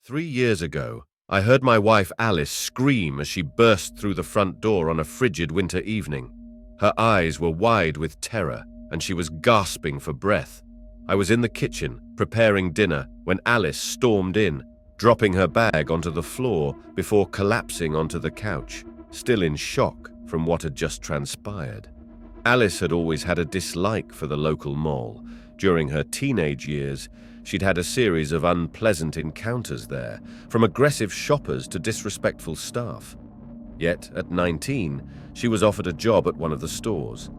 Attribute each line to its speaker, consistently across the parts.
Speaker 1: 3 years ago, I heard my wife Alice scream as she burst through the front door on a frigid winter evening. Her eyes were wide with terror, and she was gasping for breath. I was in the kitchen, preparing dinner, when Alice stormed in, dropping her bag onto the floor before collapsing onto the couch, still in shock from what had just transpired. Alice had always had a dislike for the local mall. During her teenage years, she'd had a series of unpleasant encounters there, from aggressive shoppers to disrespectful staff. Yet, at 19, she was offered a job at one of the stores.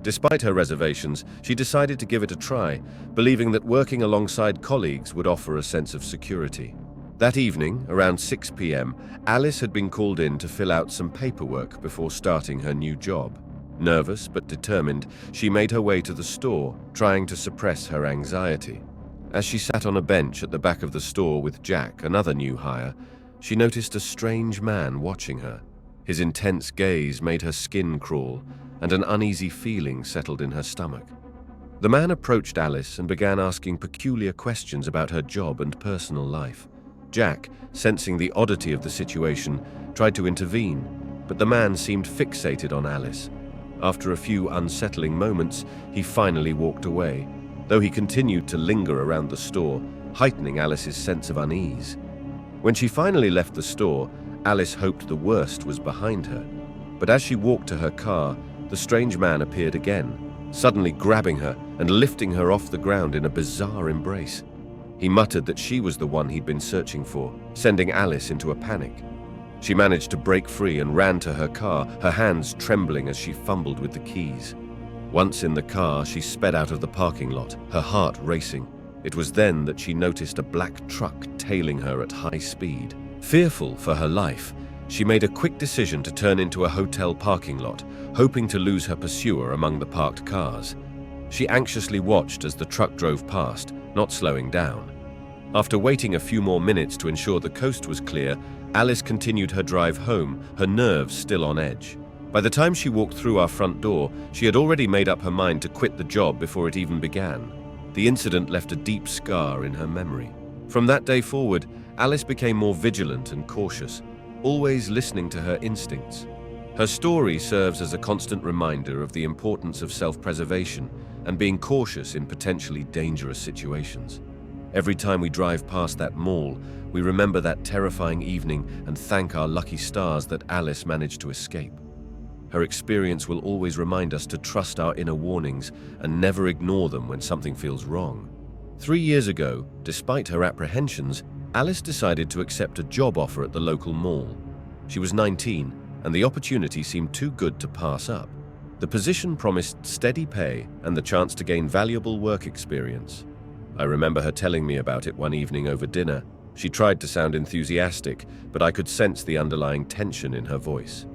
Speaker 1: Despite her reservations, she decided to give it a try, believing that working alongside colleagues would offer a sense of security. That evening, around 6 p.m., Alice had been called in to fill out some paperwork before starting her new job. Nervous but determined, she made her way to the store, trying to suppress her anxiety. As she sat on a bench at the back of the store with Jack, another new hire, she noticed a strange man watching her. His intense gaze made her skin crawl, and an uneasy feeling settled in her stomach. The man approached Alice and began asking peculiar questions about her job and personal life. Jack, sensing the oddity of the situation, tried to intervene, but the man seemed fixated on Alice. After a few unsettling moments, he finally walked away, though he continued to linger around the store, heightening Alice's sense of unease. When she finally left the store, Alice hoped the worst was behind her. But as she walked to her car, the strange man appeared again, suddenly grabbing her and lifting her off the ground in a bizarre embrace. He muttered that she was the one he'd been searching for, sending Alice into a panic. She managed to break free and ran to her car, her hands trembling as she fumbled with the keys. Once in the car, she sped out of the parking lot, her heart racing. It was then that she noticed a black truck tailing her at high speed. Fearful for her life, she made a quick decision to turn into a hotel parking lot, hoping to lose her pursuer among the parked cars. She anxiously watched as the truck drove past, not slowing down. After waiting a few more minutes to ensure the coast was clear, Alice continued her drive home, her nerves still on edge. By the time she walked through our front door, she had already made up her mind to quit the job before it even began. The incident left a deep scar in her memory. From that day forward, Alice became more vigilant and cautious, always listening to her instincts. Her story serves as a constant reminder of the importance of self-preservation and being cautious in potentially dangerous situations. Every time we drive past that mall, we remember that terrifying evening and thank our lucky stars that Alice managed to escape. Her experience will always remind us to trust our inner warnings and never ignore them when something feels wrong. 3 years ago, despite her apprehensions, Alice decided to accept a job offer at the local mall. She was 19, and the opportunity seemed too good to pass up. The position promised steady pay and the chance to gain valuable work experience. I remember her telling me about it one evening over dinner. She tried to sound enthusiastic, but I could sense the underlying tension in her voice.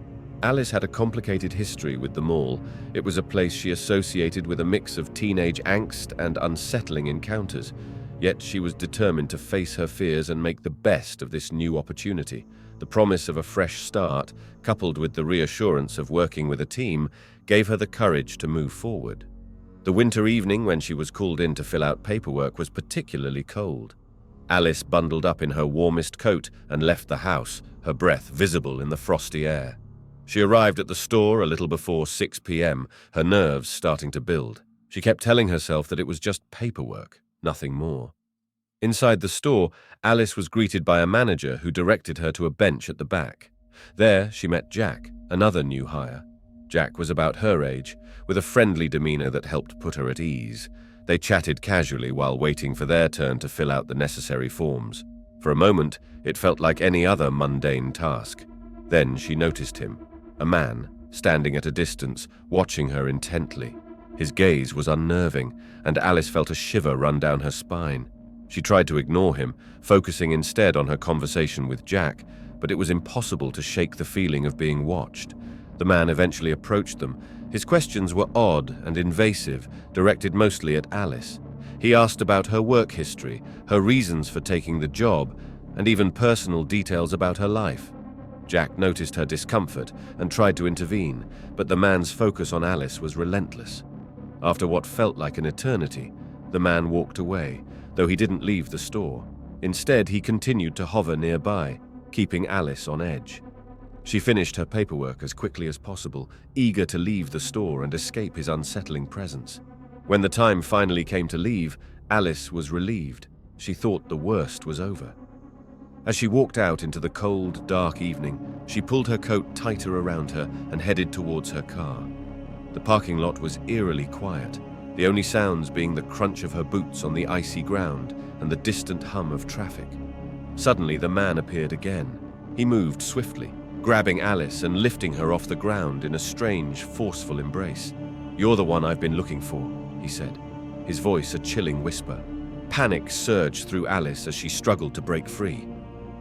Speaker 1: Alice had a complicated history with the mall. It was a place she associated with a mix of teenage angst and unsettling encounters. Yet she was determined to face her fears and make the best of this new opportunity. The promise of a fresh start, coupled with the reassurance of working with a team, gave her the courage to move forward. The winter evening when she was called in to fill out paperwork was particularly cold. Alice bundled up in her warmest coat and left the house, her breath visible in the frosty air. She arrived at the store a little before 6 p.m., her nerves starting to build. She kept telling herself that it was just paperwork, nothing more. Inside the store, Alice was greeted by a manager who directed her to a bench at the back. There, she met Jack, another new hire. Jack was about her age, with a friendly demeanor that helped put her at ease. They chatted casually while waiting for their turn to fill out the necessary forms. For a moment, it felt like any other mundane task. Then she noticed him, a man, standing at a distance, watching her intently. His gaze was unnerving, and Alice felt a shiver run down her spine. She tried to ignore him, focusing instead on her conversation with Jack, but it was impossible to shake the feeling of being watched. The man eventually approached them. His questions were odd and invasive, directed mostly at Alice. He asked about her work history, her reasons for taking the job, and even personal details about her life. Jack noticed her discomfort and tried to intervene, but the man's focus on Alice was relentless. After what felt like an eternity, the man walked away, though he didn't leave the store. Instead, he continued to hover nearby, keeping Alice on edge. She finished her paperwork as quickly as possible, eager to leave the store and escape his unsettling presence. When the time finally came to leave, Alice was relieved. She thought the worst was over. As she walked out into the cold, dark evening, she pulled her coat tighter around her and headed towards her car. The parking lot was eerily quiet, the only sounds being the crunch of her boots on the icy ground and the distant hum of traffic. Suddenly, the man appeared again. He moved swiftly, grabbing Alice and lifting her off the ground in a strange, forceful embrace. "You're the one I've been looking for," he said, his voice a chilling whisper. Panic surged through Alice as she struggled to break free.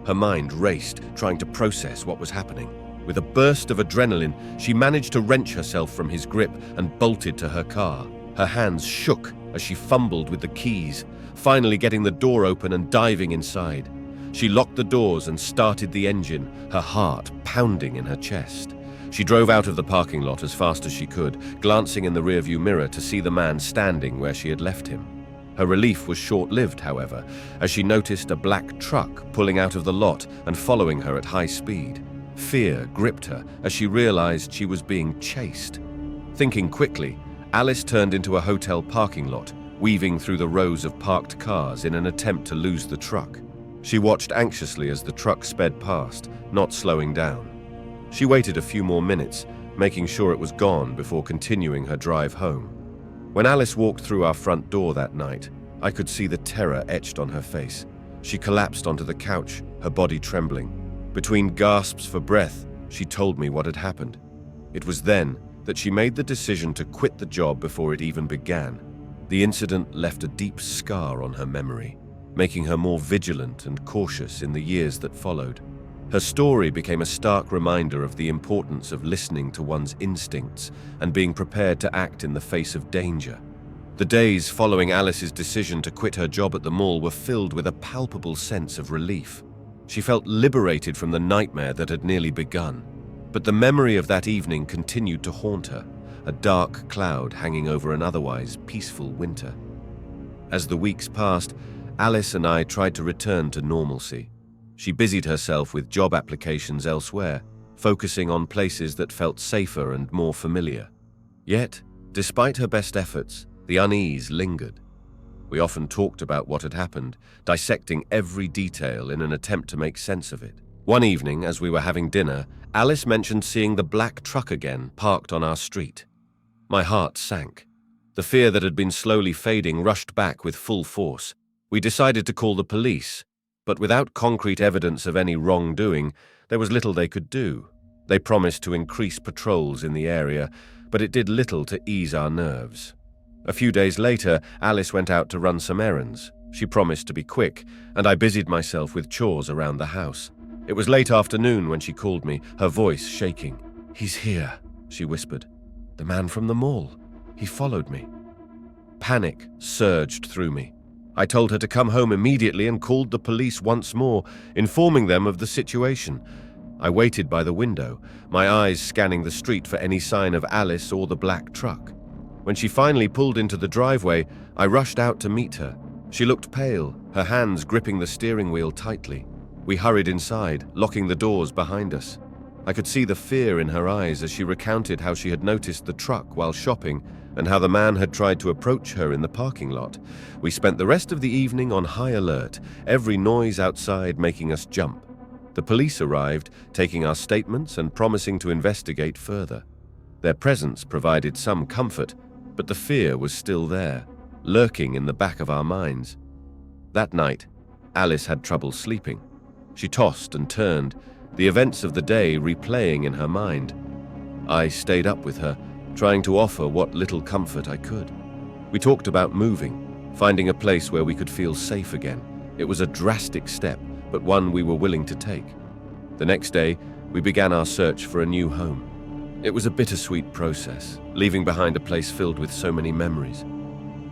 Speaker 1: Her mind raced, trying to process what was happening. With a burst of adrenaline, she managed to wrench herself from his grip and bolted to her car. Her hands shook as she fumbled with the keys, finally getting the door open and diving inside. She locked the doors and started the engine, her heart pounding in her chest. She drove out of the parking lot as fast as she could, glancing in the rearview mirror to see the man standing where she had left him. Her relief was short-lived, however, as she noticed a black truck pulling out of the lot and following her at high speed. Fear gripped her as she realized she was being chased. Thinking quickly, Alice turned into a hotel parking lot, weaving through the rows of parked cars in an attempt to lose the truck. She watched anxiously as the truck sped past, not slowing down. She waited a few more minutes, making sure it was gone before continuing her drive home. When Alice walked through our front door that night, I could see the terror etched on her face. She collapsed onto the couch, her body trembling. Between gasps for breath, she told me what had happened. It was then that she made the decision to quit the job before it even began. The incident left a deep scar on her memory, making her more vigilant and cautious in the years that followed. Her story became a stark reminder of the importance of listening to one's instincts and being prepared to act in the face of danger. The days following Alice's decision to quit her job at the mall were filled with a palpable sense of relief. She felt liberated from the nightmare that had nearly begun. But the memory of that evening continued to haunt her, a dark cloud hanging over an otherwise peaceful winter. As the weeks passed, Alice and I tried to return to normalcy. She busied herself with job applications elsewhere, focusing on places that felt safer and more familiar. Yet, despite her best efforts, the unease lingered. We often talked about what had happened, dissecting every detail in an attempt to make sense of it. One evening, as we were having dinner, Alice mentioned seeing the black truck again parked on our street. My heart sank. The fear that had been slowly fading rushed back with full force. We decided to call the police, but without concrete evidence of any wrongdoing, there was little they could do. They promised to increase patrols in the area, but it did little to ease our nerves. A few days later, Alice went out to run some errands. She promised to be quick, and I busied myself with chores around the house. It was late afternoon when she called me, her voice shaking. "He's here," she whispered. "The man from the mall. He followed me." Panic surged through me. I told her to come home immediately and called the police once more, informing them of the situation. I waited by the window, my eyes scanning the street for any sign of Alice or the black truck. When she finally pulled into the driveway, I rushed out to meet her. She looked pale, her hands gripping the steering wheel tightly. We hurried inside, locking the doors behind us. I could see the fear in her eyes as she recounted how she had noticed the truck while shopping and how the man had tried to approach her in the parking lot. We spent the rest of the evening on high alert, every noise outside making us jump. The police arrived, taking our statements and promising to investigate further. Their presence provided some comfort, but the fear was still there, lurking in the back of our minds. That night, Alice had trouble sleeping. She tossed and turned, the events of the day replaying in her mind. I stayed up with her, trying to offer what little comfort I could. We talked about moving, finding a place where we could feel safe again. It was a drastic step, but one we were willing to take. The next day, we began our search for a new home. It was a bittersweet process, leaving behind a place filled with so many memories.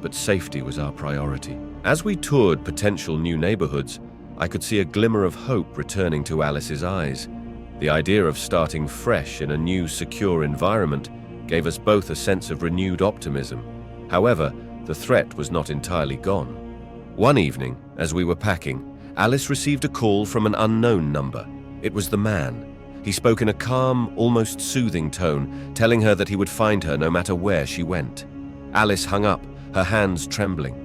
Speaker 1: But safety was our priority. As we toured potential new neighborhoods, I could see a glimmer of hope returning to Alice's eyes. The idea of starting fresh in a new, secure environment gave us both a sense of renewed optimism. However, the threat was not entirely gone. One evening, as we were packing, Alice received a call from an unknown number. It was the man. He spoke in a calm, almost soothing tone, telling her that he would find her no matter where she went. Alice hung up, her hands trembling.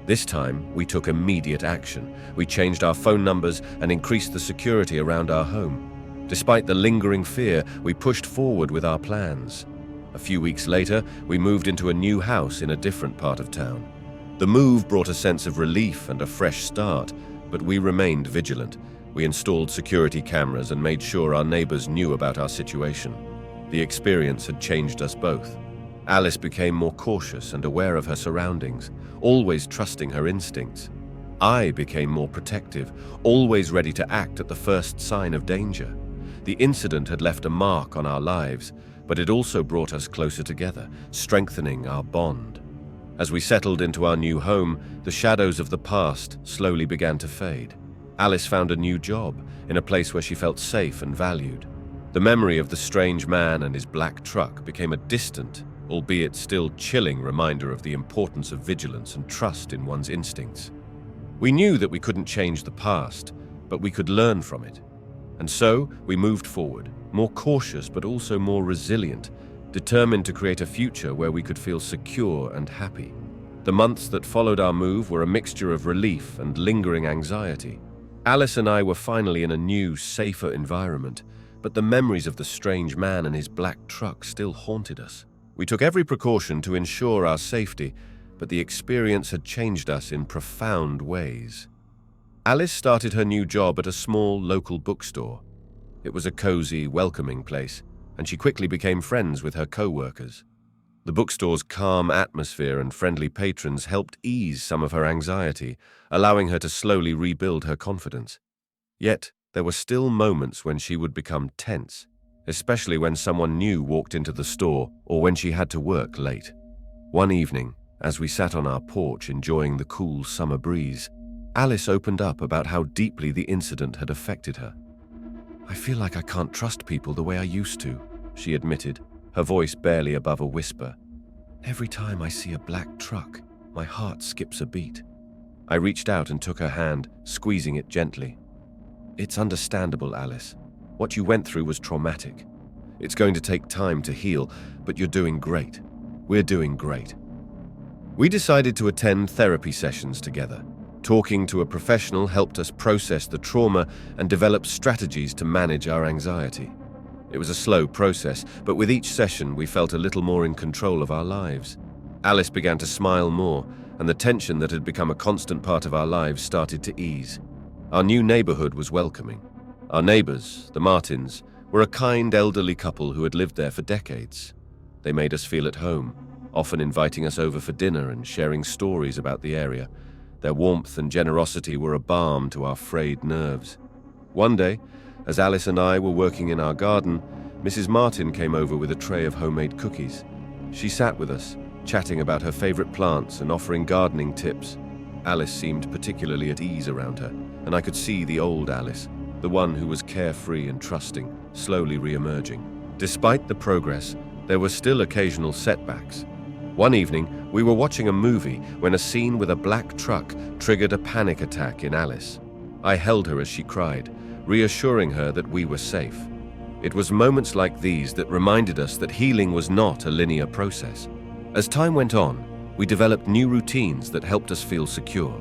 Speaker 1: This time, we took immediate action. We changed our phone numbers and increased the security around our home. Despite the lingering fear, we pushed forward with our plans. A few weeks later, we moved into a new house in a different part of town. The move brought a sense of relief and a fresh start, but we remained vigilant. We installed security cameras and made sure our neighbors knew about our situation. The experience had changed us both. Alice became more cautious and aware of her surroundings, always trusting her instincts. I became more protective, always ready to act at the first sign of danger. The incident had left a mark on our lives, but it also brought us closer together, strengthening our bond. As we settled into our new home, the shadows of the past slowly began to fade. Alice found a new job, in a place where she felt safe and valued. The memory of the strange man and his black truck became a distant, albeit still chilling reminder of the importance of vigilance and trust in one's instincts. We knew that we couldn't change the past, but we could learn from it. And so we moved forward, more cautious but also more resilient, determined to create a future where we could feel secure and happy. The months that followed our move were a mixture of relief and lingering anxiety. Alice and I were finally in a new, safer environment, but the memories of the strange man and his black truck still haunted us. We took every precaution to ensure our safety, but the experience had changed us in profound ways. Alice started her new job at a small local bookstore. It was a cozy, welcoming place, and she quickly became friends with her co-workers. The bookstore's calm atmosphere and friendly patrons helped ease some of her anxiety, allowing her to slowly rebuild her confidence. Yet, there were still moments when she would become tense, especially when someone new walked into the store or when she had to work late. One evening, as we sat on our porch enjoying the cool summer breeze, Alice opened up about how deeply the incident had affected her. "I feel like I can't trust people the way I used to," she admitted, her voice barely above a whisper. "Every time I see a black truck, my heart skips a beat." I reached out and took her hand, squeezing it gently. "It's understandable, Alice. What you went through was traumatic. It's going to take time to heal, but you're doing great. We're doing great." We decided to attend therapy sessions together. Talking to a professional helped us process the trauma and develop strategies to manage our anxiety. It was a slow process, but with each session we felt a little more in control of our lives. Alice began to smile more, and the tension that had become a constant part of our lives started to ease. Our new neighborhood was welcoming. Our neighbors, the Martins, were a kind elderly couple who had lived there for decades. They made us feel at home, often inviting us over for dinner and sharing stories about the area. Their warmth and generosity were a balm to our frayed nerves. One day, as Alice and I were working in our garden, Mrs. Martin came over with a tray of homemade cookies. She sat with us, chatting about her favorite plants and offering gardening tips. Alice seemed particularly at ease around her, and I could see the old Alice, the one who was carefree and trusting, slowly re-emerging. Despite the progress, there were still occasional setbacks. One evening, we were watching a movie when a scene with a black truck triggered a panic attack in Alice. I held her as she cried, reassuring her that we were safe. It was moments like these that reminded us that healing was not a linear process. As time went on, we developed new routines that helped us feel secure.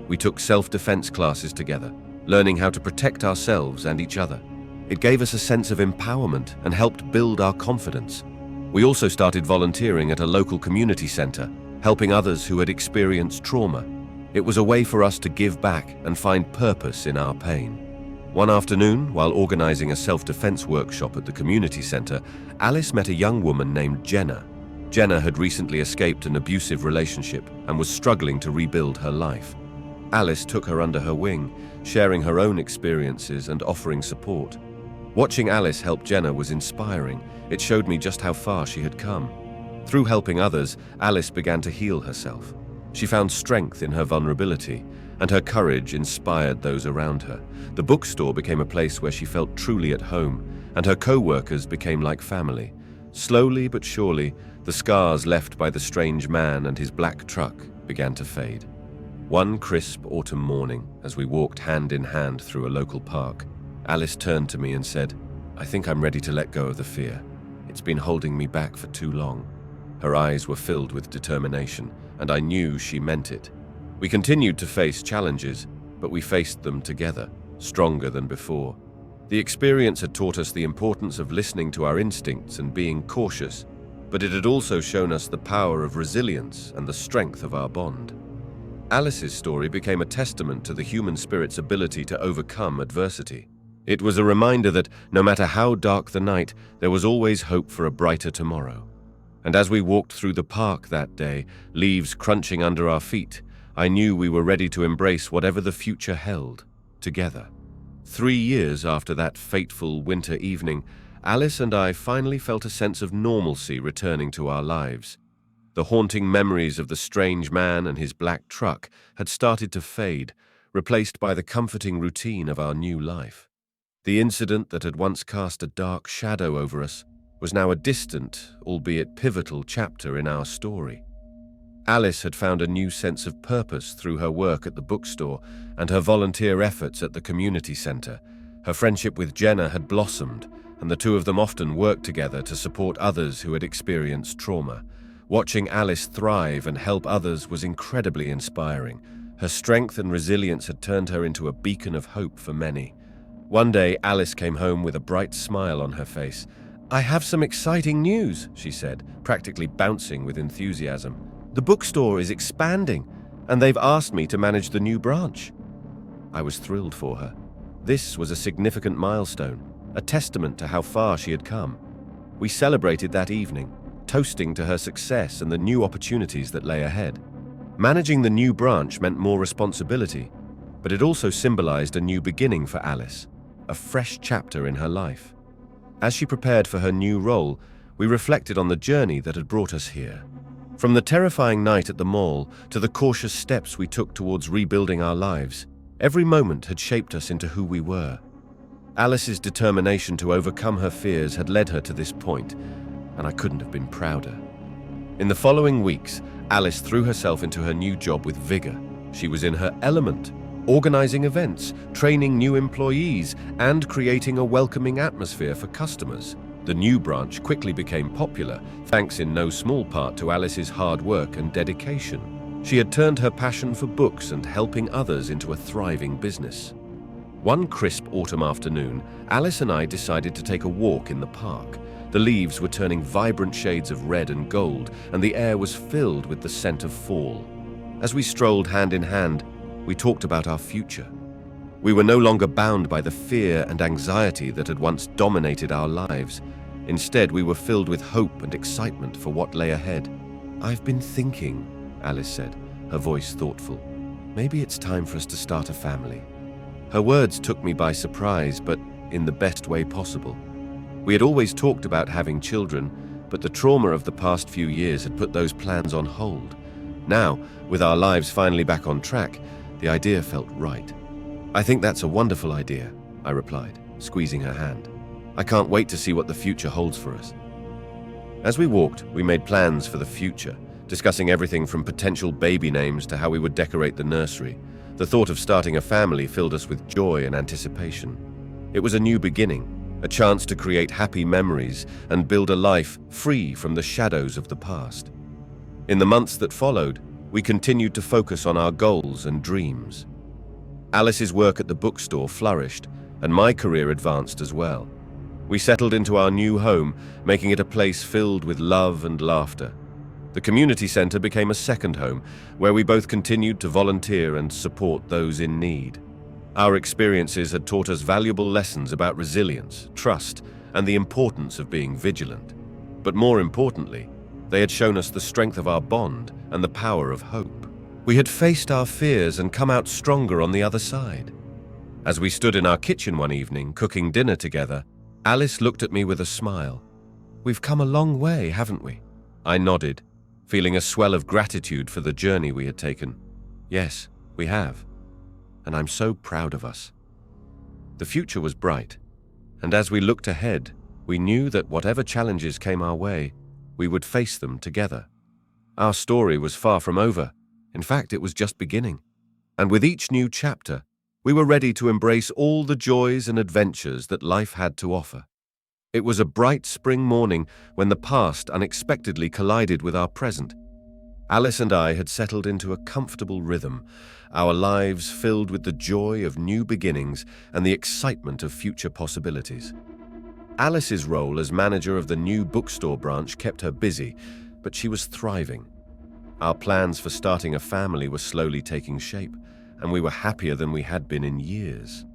Speaker 1: We took self-defense classes together, learning how to protect ourselves and each other. It gave us a sense of empowerment and helped build our confidence. We also started volunteering at a local community center, helping others who had experienced trauma. It was a way for us to give back and find purpose in our pain. One afternoon, while organizing a self-defense workshop at the community center, Alice met a young woman named Jenna. Jenna had recently escaped an abusive relationship and was struggling to rebuild her life. Alice took her under her wing, sharing her own experiences and offering support. Watching Alice help Jenna was inspiring. It showed me just how far she had come. Through helping others, Alice began to heal herself. She found strength in her vulnerability, and her courage inspired those around her. The bookstore became a place where she felt truly at home, and her co-workers became like family. Slowly but surely, the scars left by the strange man and his black truck began to fade. One crisp autumn morning, as we walked hand in hand through a local park, Alice turned to me and said, "I think I'm ready to let go of the fear. It's been holding me back for too long." Her eyes were filled with determination, and I knew she meant it. We continued to face challenges, but we faced them together, stronger than before. The experience had taught us the importance of listening to our instincts and being cautious, but it had also shown us the power of resilience and the strength of our bond. Alice's story became a testament to the human spirit's ability to overcome adversity. It was a reminder that, no matter how dark the night, there was always hope for a brighter tomorrow. And as we walked through the park that day, leaves crunching under our feet, I knew we were ready to embrace whatever the future held, together. 3 years after that fateful winter evening, Alice and I finally felt a sense of normalcy returning to our lives. The haunting memories of the strange man and his black truck had started to fade, replaced by the comforting routine of our new life. The incident that had once cast a dark shadow over us was now a distant, albeit pivotal chapter in our story. Alice had found a new sense of purpose through her work at the bookstore and her volunteer efforts at the community center. Her friendship with Jenna had blossomed, and the two of them often worked together to support others who had experienced trauma. Watching Alice thrive and help others was incredibly inspiring. Her strength and resilience had turned her into a beacon of hope for many. One day, Alice came home with a bright smile on her face. "I have some exciting news," she said, practically bouncing with enthusiasm. "The bookstore is expanding, and they've asked me to manage the new branch." I was thrilled for her. This was a significant milestone, a testament to how far she had come. We celebrated that evening, toasting to her success and the new opportunities that lay ahead. Managing the new branch meant more responsibility, but it also symbolized a new beginning for Alice, a fresh chapter in her life. As she prepared for her new role, we reflected on the journey that had brought us here. From the terrifying night at the mall to the cautious steps we took towards rebuilding our lives, every moment had shaped us into who we were. Alice's determination to overcome her fears had led her to this point, and I couldn't have been prouder. In the following weeks, Alice threw herself into her new job with vigor. She was in her element, organizing events, training new employees, and creating a welcoming atmosphere for customers. The new branch quickly became popular, thanks in no small part to Alice's hard work and dedication. She had turned her passion for books and helping others into a thriving business. One crisp autumn afternoon, Alice and I decided to take a walk in the park. The leaves were turning vibrant shades of red and gold, and the air was filled with the scent of fall. As we strolled hand in hand, we talked about our future. We were no longer bound by the fear and anxiety that had once dominated our lives. Instead, we were filled with hope and excitement for what lay ahead. "I've been thinking," Alice said, her voice thoughtful. "Maybe it's time for us to start a family." Her words took me by surprise, but in the best way possible. We had always talked about having children, but the trauma of the past few years had put those plans on hold. Now, with our lives finally back on track, the idea felt right. "I think that's a wonderful idea," I replied, squeezing her hand. "I can't wait to see what the future holds for us." As we walked, we made plans for the future, discussing everything from potential baby names to how we would decorate the nursery. The thought of starting a family filled us with joy and anticipation. It was a new beginning, a chance to create happy memories and build a life free from the shadows of the past. In the months that followed, we continued to focus on our goals and dreams. Alice's work at the bookstore flourished, and my career advanced as well. We settled into our new home, making it a place filled with love and laughter. The community center became a second home, where we both continued to volunteer and support those in need. Our experiences had taught us valuable lessons about resilience, trust, and the importance of being vigilant. But more importantly, they had shown us the strength of our bond and the power of hope. We had faced our fears and come out stronger on the other side. As we stood in our kitchen one evening, cooking dinner together, Alice looked at me with a smile. "We've come a long way, haven't we?" I nodded, feeling a swell of gratitude for the journey we had taken. "Yes, we have. And I'm so proud of us." The future was bright, and as we looked ahead, we knew that whatever challenges came our way, we would face them together. Our story was far from over. In fact, it was just beginning. And with each new chapter, we were ready to embrace all the joys and adventures that life had to offer. It was a bright spring morning when the past unexpectedly collided with our present. Alice and I had settled into a comfortable rhythm, our lives filled with the joy of new beginnings and the excitement of future possibilities. Alice's role as manager of the new bookstore branch kept her busy, but she was thriving. Our plans for starting a family were slowly taking shape, and we were happier than we had been in years.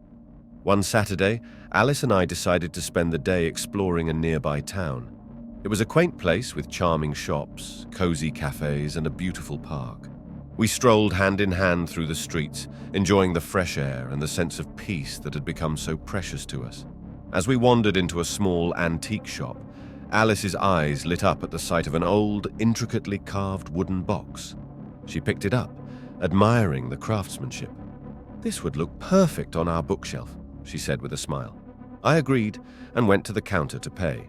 Speaker 1: One Saturday, Alice and I decided to spend the day exploring a nearby town. It was a quaint place with charming shops, cozy cafes, and a beautiful park. We strolled hand in hand through the streets, enjoying the fresh air and the sense of peace that had become so precious to us. As we wandered into a small antique shop, Alice's eyes lit up at the sight of an old, intricately carved wooden box. She picked it up, admiring the craftsmanship. "This would look perfect on our bookshelf," she said with a smile. I agreed and went to the counter to pay.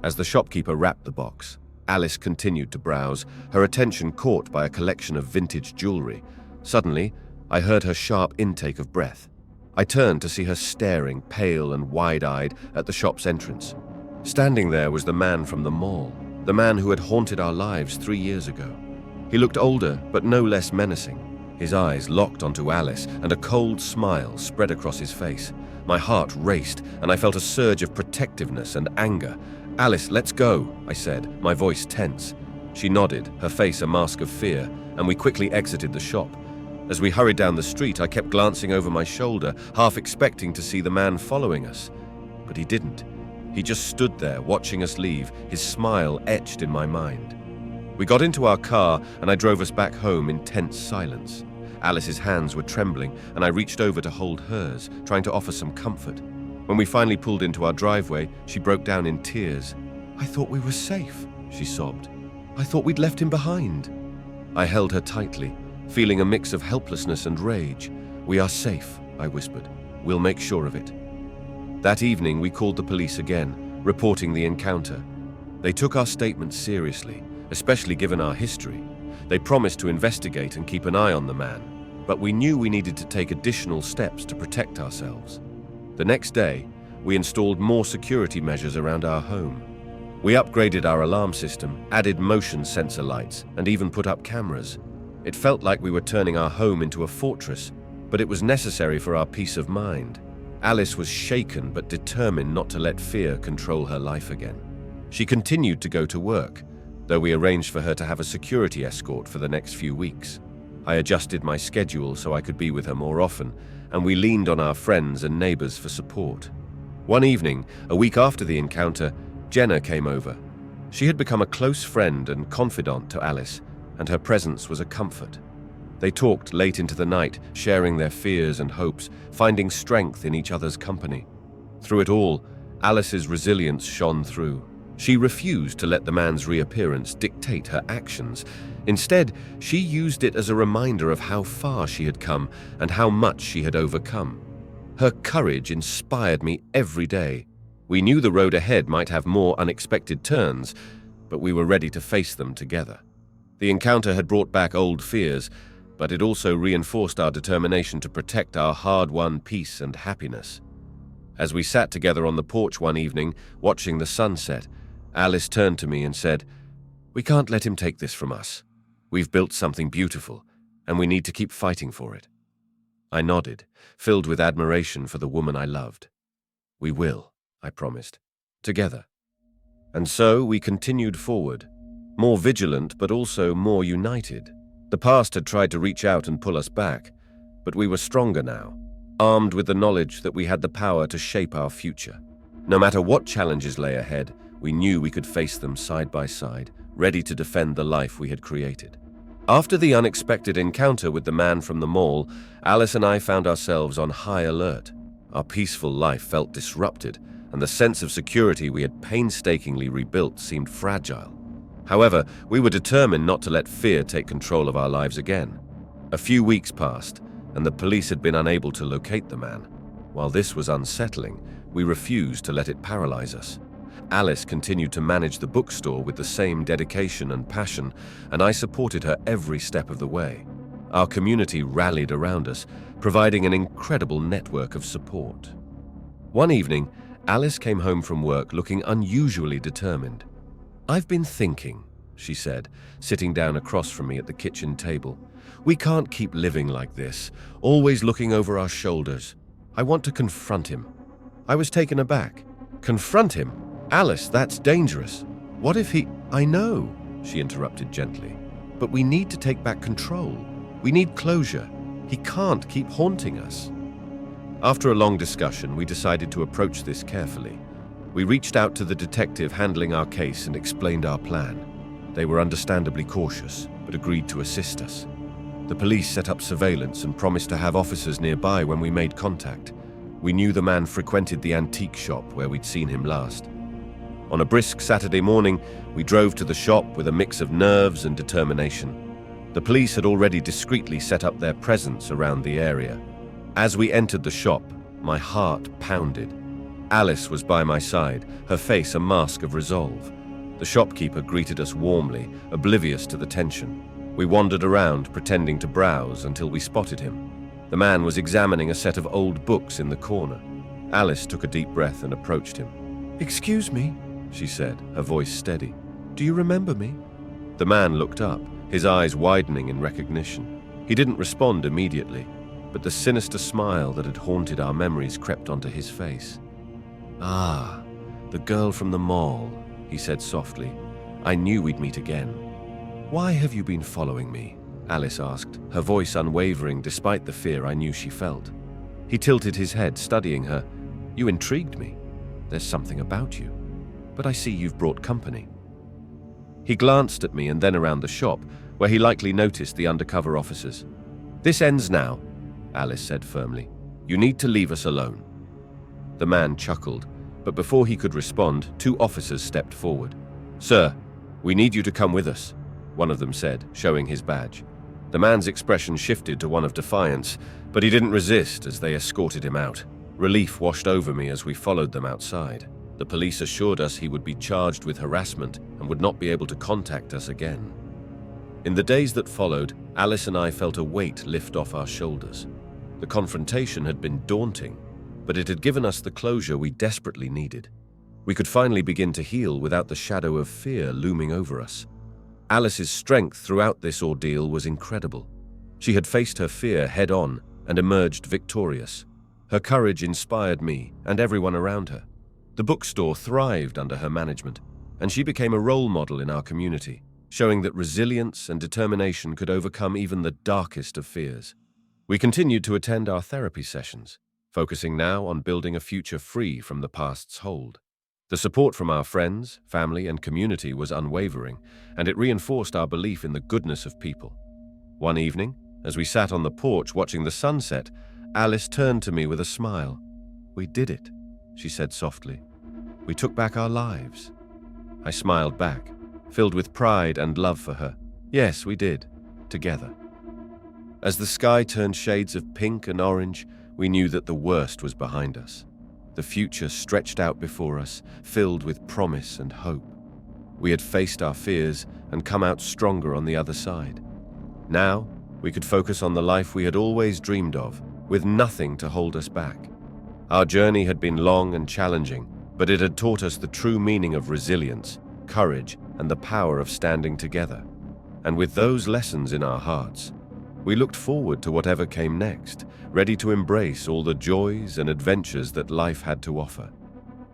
Speaker 1: As the shopkeeper wrapped the box, Alice continued to browse, her attention caught by a collection of vintage jewelry. Suddenly, I heard her sharp intake of breath. I turned to see her staring, pale and wide-eyed, at the shop's entrance. Standing there was the man from the mall, the man who had haunted our lives 3 years ago. He looked older, but no less menacing. His eyes locked onto Alice, and a cold smile spread across his face. My heart raced, and I felt a surge of protectiveness and anger. "Alice, let's go," I said, my voice tense. She nodded, her face a mask of fear, and we quickly exited the shop. As we hurried down the street, I kept glancing over my shoulder, half expecting to see the man following us. But he didn't. He just stood there, watching us leave, his smile etched in my mind. We got into our car, and I drove us back home in tense silence. Alice's hands were trembling, and I reached over to hold hers, trying to offer some comfort. When we finally pulled into our driveway, she broke down in tears. "I thought we were safe," she sobbed. "I thought we'd left him behind." I held her tightly, feeling a mix of helplessness and rage. "We are safe," I whispered. "We'll make sure of it." That evening, we called the police again, reporting the encounter. They took our statements seriously, especially given our history. They promised to investigate and keep an eye on the man, but we knew we needed to take additional steps to protect ourselves. The next day, we installed more security measures around our home. We upgraded our alarm system, added motion sensor lights, and even put up cameras. It felt like we were turning our home into a fortress, but it was necessary for our peace of mind. Alice was shaken but determined not to let fear control her life again. She continued to go to work, though we arranged for her to have a security escort for the next few weeks. I adjusted my schedule so I could be with her more often, and we leaned on our friends and neighbors for support. One evening, a week after the encounter, Jenna came over. She had become a close friend and confidant to Alice, and her presence was a comfort. They talked late into the night, sharing their fears and hopes, finding strength in each other's company. Through it all, Alice's resilience shone through. She refused to let the man's reappearance dictate her actions. Instead, she used it as a reminder of how far she had come and how much she had overcome. Her courage inspired me every day. We knew the road ahead might have more unexpected turns, but we were ready to face them together. The encounter had brought back old fears, but it also reinforced our determination to protect our hard-won peace and happiness. As we sat together on the porch one evening, watching the sunset, Alice turned to me and said, "We can't let him take this from us. We've built something beautiful, and we need to keep fighting for it." I nodded, filled with admiration for the woman I loved. "We will," I promised, "together." And so we continued forward, more vigilant but also more united. The past had tried to reach out and pull us back, but we were stronger now, armed with the knowledge that we had the power to shape our future. No matter what challenges lay ahead, we knew we could face them side by side, ready to defend the life we had created. After the unexpected encounter with the man from the mall, Alice and I found ourselves on high alert. Our peaceful life felt disrupted, and the sense of security we had painstakingly rebuilt seemed fragile. However, we were determined not to let fear take control of our lives again. A few weeks passed, and the police had been unable to locate the man. While this was unsettling, we refused to let it paralyze us. Alice continued to manage the bookstore with the same dedication and passion, and I supported her every step of the way. Our community rallied around us, providing an incredible network of support. One evening, Alice came home from work looking unusually determined. "I've been thinking," she said, sitting down across from me at the kitchen table. "We can't keep living like this, always looking over our shoulders. I want to confront him." I was taken aback. "Confront him? Alice, that's dangerous. What if he—" "I know," she interrupted gently, "but we need to take back control. We need closure. He can't keep haunting us." After a long discussion, we decided to approach this carefully. We reached out to the detective handling our case and explained our plan. They were understandably cautious, but agreed to assist us. The police set up surveillance and promised to have officers nearby when we made contact. We knew the man frequented the antique shop where we'd seen him last. On a brisk Saturday morning, we drove to the shop with a mix of nerves and determination. The police had already discreetly set up their presence around the area. As we entered the shop, my heart pounded. Alice was by my side, her face a mask of resolve. The shopkeeper greeted us warmly, oblivious to the tension. We wandered around, pretending to browse, until we spotted him. The man was examining a set of old books in the corner. Alice took a deep breath and approached him. "Excuse me," she said, her voice steady. "Do you remember me?" The man looked up, his eyes widening in recognition. He didn't respond immediately, but the sinister smile that had haunted our memories crept onto his face. "Ah, the girl from the mall," he said softly. "I knew we'd meet again." "Why have you been following me?" Alice asked, her voice unwavering despite the fear I knew she felt. He tilted his head, studying her. "You intrigued me. There's something about you. But I see you've brought company." He glanced at me and then around the shop, where he likely noticed the undercover officers. "This ends now," Alice said firmly. "You need to leave us alone." The man chuckled, but before he could respond, 2 officers stepped forward. "Sir, we need you to come with us," one of them said, showing his badge. The man's expression shifted to one of defiance, but he didn't resist as they escorted him out. Relief washed over me as we followed them outside. The police assured us he would be charged with harassment and would not be able to contact us again. In the days that followed, Alice and I felt a weight lift off our shoulders. The confrontation had been daunting, but it had given us the closure we desperately needed. We could finally begin to heal without the shadow of fear looming over us. Alice's strength throughout this ordeal was incredible. She had faced her fear head-on and emerged victorious. Her courage inspired me and everyone around her. The bookstore thrived under her management, and she became a role model in our community, showing that resilience and determination could overcome even the darkest of fears. We continued to attend our therapy sessions, focusing now on building a future free from the past's hold. The support from our friends, family, and community was unwavering, and it reinforced our belief in the goodness of people. One evening, as we sat on the porch watching the sunset, Alice turned to me with a smile. "We did it," she said softly. "We took back our lives." I smiled back, filled with pride and love for her. Yes, we did, together. As the sky turned shades of pink and orange, we knew that the worst was behind us. The future stretched out before us, filled with promise and hope. We had faced our fears and come out stronger on the other side. Now, we could focus on the life we had always dreamed of, with nothing to hold us back. Our journey had been long and challenging, but it had taught us the true meaning of resilience, courage, and the power of standing together. And with those lessons in our hearts, we looked forward to whatever came next, ready to embrace all the joys and adventures that life had to offer.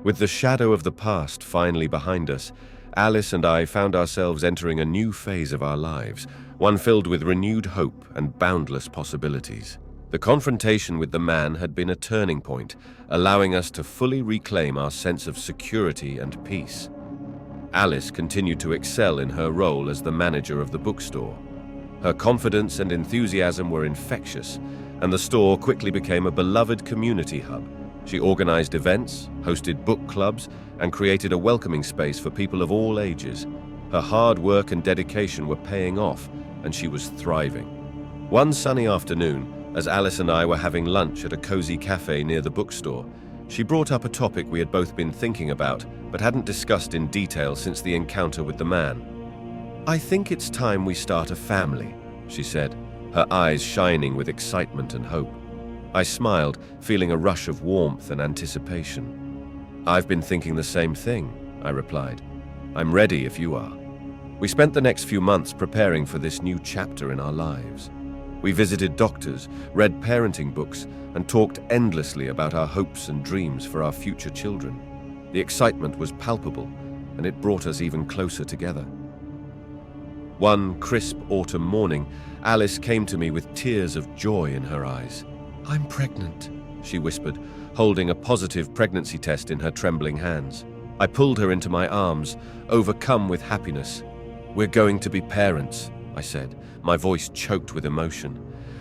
Speaker 1: With the shadow of the past finally behind us, Alice and I found ourselves entering a new phase of our lives, one filled with renewed hope and boundless possibilities. The confrontation with the man had been a turning point, allowing us to fully reclaim our sense of security and peace. Alice continued to excel in her role as the manager of the bookstore. Her confidence and enthusiasm were infectious, and the store quickly became a beloved community hub. She organized events, hosted book clubs, and created a welcoming space for people of all ages. Her hard work and dedication were paying off, and she was thriving. One sunny afternoon, as Alice and I were having lunch at a cozy cafe near the bookstore, she brought up a topic we had both been thinking about, but hadn't discussed in detail since the encounter with the man. "I think it's time we start a family," she said, her eyes shining with excitement and hope. I smiled, feeling a rush of warmth and anticipation. "I've been thinking the same thing," I replied. "I'm ready if you are." We spent the next few months preparing for this new chapter in our lives. We visited doctors, read parenting books, and talked endlessly about our hopes and dreams for our future children. The excitement was palpable, and it brought us even closer together. One crisp autumn morning, Alice came to me with tears of joy in her eyes. "I'm pregnant," she whispered, holding a positive pregnancy test in her trembling hands. I pulled her into my arms, overcome with happiness. "We're going to be parents," I said, my voice choked with emotion.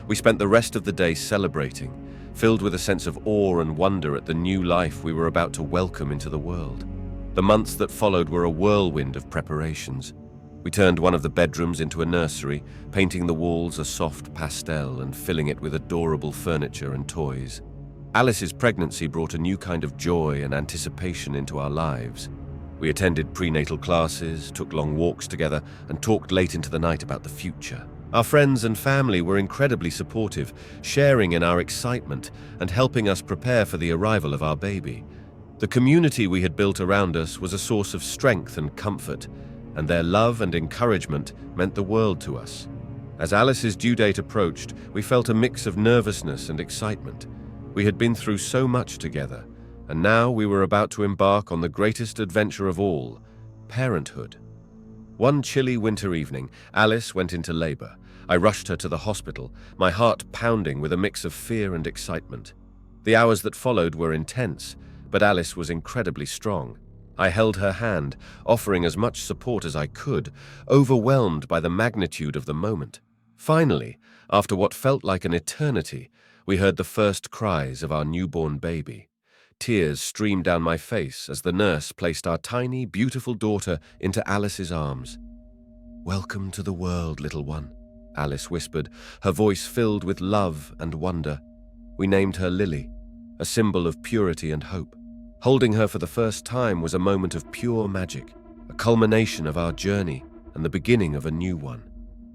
Speaker 1: We spent the rest of the day celebrating, filled with a sense of awe and wonder at the new life we were about to welcome into the world. The months that followed were a whirlwind of preparations. We turned one of the bedrooms into a nursery, painting the walls a soft pastel and filling it with adorable furniture and toys. Alice's pregnancy brought a new kind of joy and anticipation into our lives. We attended prenatal classes, took long walks together, and talked late into the night about the future. Our friends and family were incredibly supportive, sharing in our excitement and helping us prepare for the arrival of our baby. The community we had built around us was a source of strength and comfort, and their love and encouragement meant the world to us. As Alice's due date approached, we felt a mix of nervousness and excitement. We had been through so much together, and now we were about to embark on the greatest adventure of all, parenthood. One chilly winter evening, Alice went into labor. I rushed her to the hospital, my heart pounding with a mix of fear and excitement. The hours that followed were intense, but Alice was incredibly strong. I held her hand, offering as much support as I could, overwhelmed by the magnitude of the moment. Finally, after what felt like an eternity, we heard the first cries of our newborn baby. Tears streamed down my face as the nurse placed our tiny, beautiful daughter into Alice's arms. "Welcome to the world, little one," Alice whispered, her voice filled with love and wonder. We named her Lily, a symbol of purity and hope. Holding her for the first time was a moment of pure magic, a culmination of our journey and the beginning of a new one.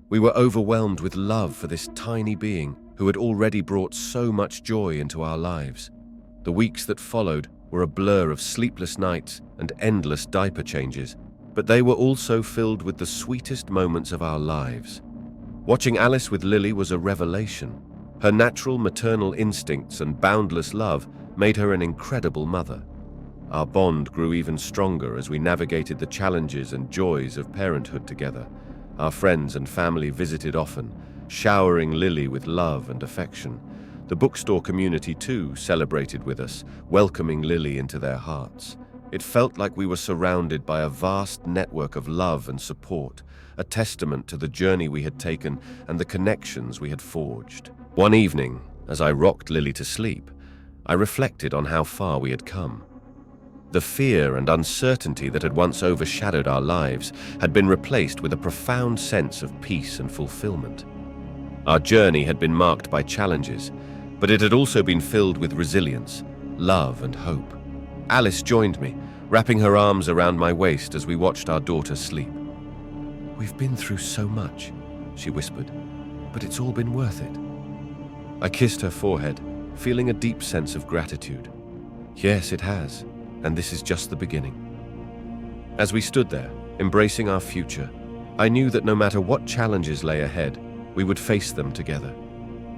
Speaker 1: We were overwhelmed with love for this tiny being who had already brought so much joy into our lives. The weeks that followed were a blur of sleepless nights and endless diaper changes, but they were also filled with the sweetest moments of our lives. Watching Alice with Lily was a revelation. Her natural maternal instincts and boundless love made her an incredible mother. Our bond grew even stronger as we navigated the challenges and joys of parenthood together. Our friends and family visited often, showering Lily with love and affection. The bookstore community, too, celebrated with us, welcoming Lily into their hearts. It felt like we were surrounded by a vast network of love and support, a testament to the journey we had taken and the connections we had forged. One evening, as I rocked Lily to sleep, I reflected on how far we had come. The fear and uncertainty that had once overshadowed our lives had been replaced with a profound sense of peace and fulfillment. Our journey had been marked by challenges, but it had also been filled with resilience, love, and hope. Alice joined me, wrapping her arms around my waist as we watched our daughter sleep. "We've been through so much," she whispered, "but it's all been worth it." I kissed her forehead, feeling a deep sense of gratitude. "Yes, it has, and this is just the beginning." As we stood there, embracing our future, I knew that no matter what challenges lay ahead, we would face them together.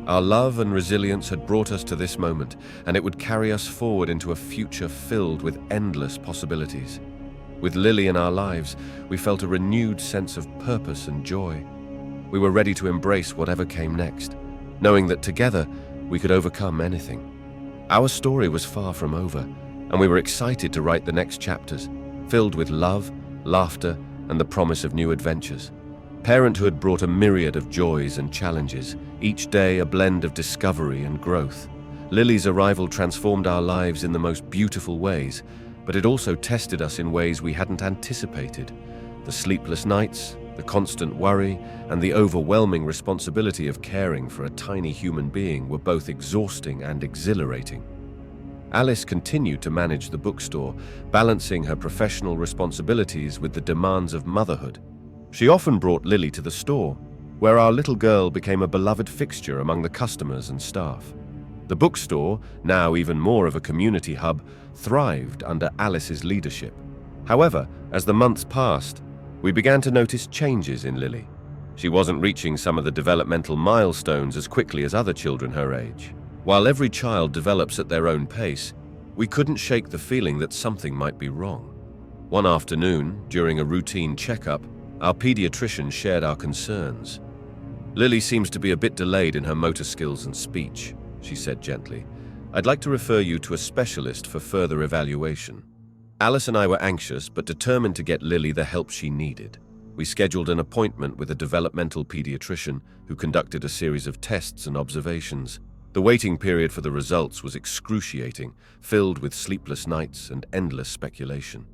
Speaker 1: Our love and resilience had brought us to this moment, and it would carry us forward into a future filled with endless possibilities. With Lily in our lives, we felt a renewed sense of purpose and joy. We were ready to embrace whatever came next, knowing that together we could overcome anything. Our story was far from over, and we were excited to write the next chapters, filled with love, laughter, and the promise of new adventures. Parenthood brought a myriad of joys and challenges, each day a blend of discovery and growth. Lily's arrival transformed our lives in the most beautiful ways, but it also tested us in ways we hadn't anticipated. The sleepless nights, the constant worry, and the overwhelming responsibility of caring for a tiny human being were both exhausting and exhilarating. Alice continued to manage the bookstore, balancing her professional responsibilities with the demands of motherhood. She often brought Lily to the store, where our little girl became a beloved fixture among the customers and staff. The bookstore, now even more of a community hub, thrived under Alice's leadership. However, as the months passed, we began to notice changes in Lily. She wasn't reaching some of the developmental milestones as quickly as other children her age. While every child develops at their own pace, we couldn't shake the feeling that something might be wrong. One afternoon, during a routine checkup, our pediatrician shared our concerns. "Lily seems to be a bit delayed in her motor skills and speech," she said gently. "I'd like to refer you to a specialist for further evaluation." Alice and I were anxious but determined to get Lily the help she needed. We scheduled an appointment with a developmental pediatrician who conducted a series of tests and observations. The waiting period for the results was excruciating, filled with sleepless nights and endless speculation.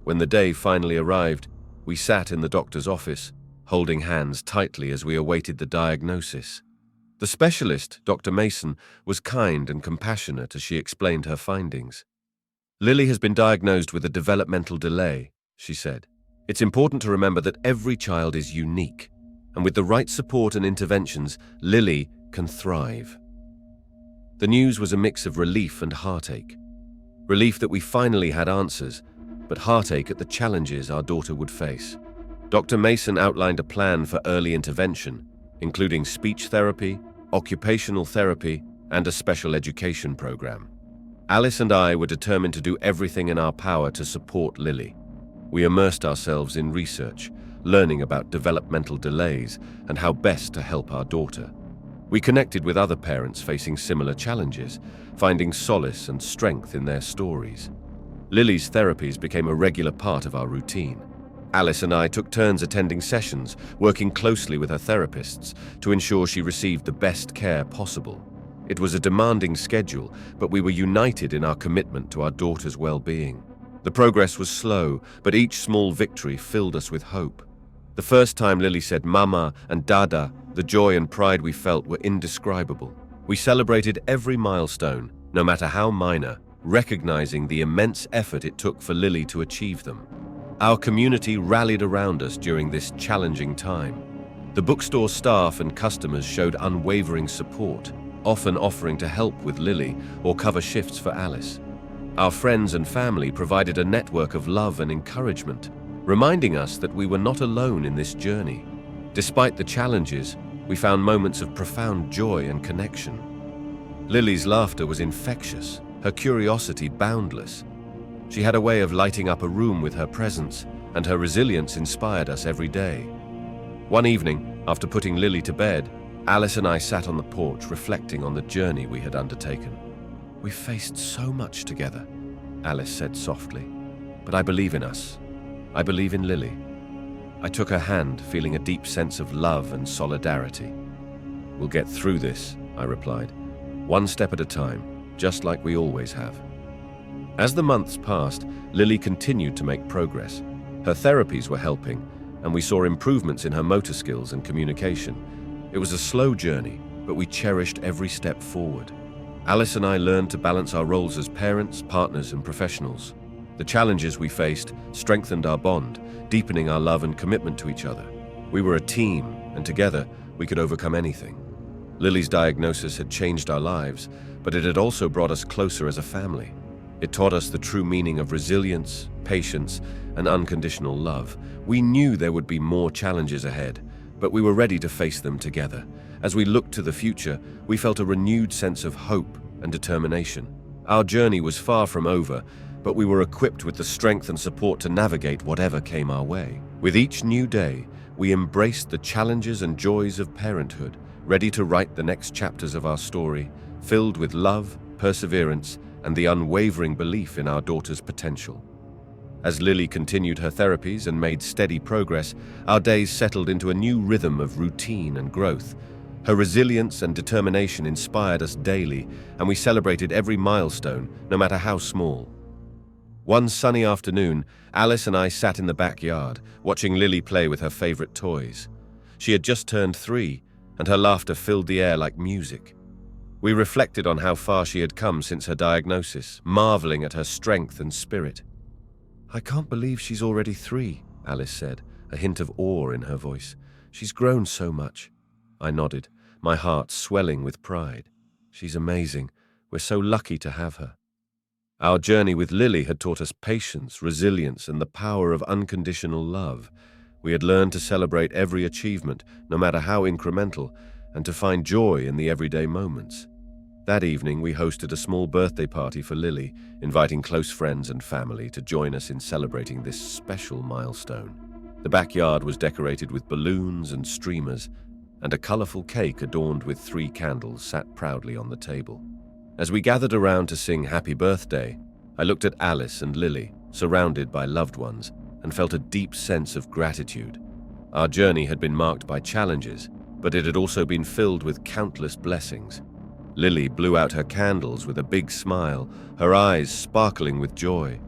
Speaker 1: When the day finally arrived, we sat in the doctor's office, holding hands tightly as we awaited the diagnosis. The specialist, Dr. Mason, was kind and compassionate as she explained her findings. "Lily has been diagnosed with a developmental delay," she said. "It's important to remember that every child is unique, and with the right support and interventions, Lily can thrive." The news was a mix of relief and heartache. Relief that we finally had answers, but heartache at the challenges our daughter would face. Dr. Mason outlined a plan for early intervention, including speech therapy, occupational therapy, and a special education program. Alice and I were determined to do everything in our power to support Lily. We immersed ourselves in research, learning about developmental delays and how best to help our daughter. We connected with other parents facing similar challenges, finding solace and strength in their stories. Lily's therapies became a regular part of our routine. Alice and I took turns attending sessions, working closely with her therapists to ensure she received the best care possible. It was a demanding schedule, but we were united in our commitment to our daughter's well-being. The progress was slow, but each small victory filled us with hope. The first time Lily said "Mama" and "Dada," the joy and pride we felt were indescribable. We celebrated every milestone, no matter how minor, recognizing the immense effort it took for Lily to achieve them. Our community rallied around us during this challenging time. The bookstore staff and customers showed unwavering support, often offering to help with Lily or cover shifts for Alice. Our friends and family provided a network of love and encouragement, reminding us that we were not alone in this journey. Despite the challenges, we found moments of profound joy and connection. Lily's laughter was infectious, her curiosity boundless. She had a way of lighting up a room with her presence, and her resilience inspired us every day. One evening, after putting Lily to bed, Alice and I sat on the porch reflecting on the journey we had undertaken. "We've faced so much together," Alice said softly, "but I believe in us. I believe in Lily." I took her hand, feeling a deep sense of love and solidarity. "We'll get through this," I replied, "one step at a time, just like we always have." As the months passed, Lily continued to make progress. Her therapies were helping, and we saw improvements in her motor skills and communication. It was a slow journey, but we cherished every step forward. Alice and I learned to balance our roles as parents, partners, and professionals. The challenges we faced strengthened our bond, deepening our love and commitment to each other. We were a team, and together we could overcome anything. Lily's diagnosis had changed our lives, but it had also brought us closer as a family. It taught us the true meaning of resilience, patience, and unconditional love. We knew there would be more challenges ahead, but we were ready to face them together. As we looked to the future, we felt a renewed sense of hope and determination. Our journey was far from over, but we were equipped with the strength and support to navigate whatever came our way. With each new day, we embraced the challenges and joys of parenthood, ready to write the next chapters of our story, filled with love, perseverance, and the unwavering belief in our daughter's potential. As Lily continued her therapies and made steady progress, our days settled into a new rhythm of routine and growth. Her resilience and determination inspired us daily, and we celebrated every milestone, no matter how small. One sunny afternoon, Alice and I sat in the backyard, watching Lily play with her favorite toys. She had just turned 3, and her laughter filled the air like music. We reflected on how far she had come since her diagnosis, marveling at her strength and spirit. "I can't believe she's already 3, Alice said, a hint of awe in her voice. She's grown so much. I nodded, my heart swelling with pride. She's amazing. We're so lucky to have her. Our journey with Lily had taught us patience, resilience, and the power of unconditional love. We had learned to celebrate every achievement, no matter how incremental, and to find joy in the everyday moments. That evening, we hosted a small birthday party for Lily, inviting close friends and family to join us in celebrating this special milestone. The backyard was decorated with balloons and streamers, and a colorful cake adorned with 3 candles sat proudly on the table. As we gathered around to sing Happy Birthday, I looked at Alice and Lily, surrounded by loved ones, and felt a deep sense of gratitude. Our journey had been marked by challenges, but it had also been filled with countless blessings. Lily blew out her candles with a big smile, her eyes sparkling with joy.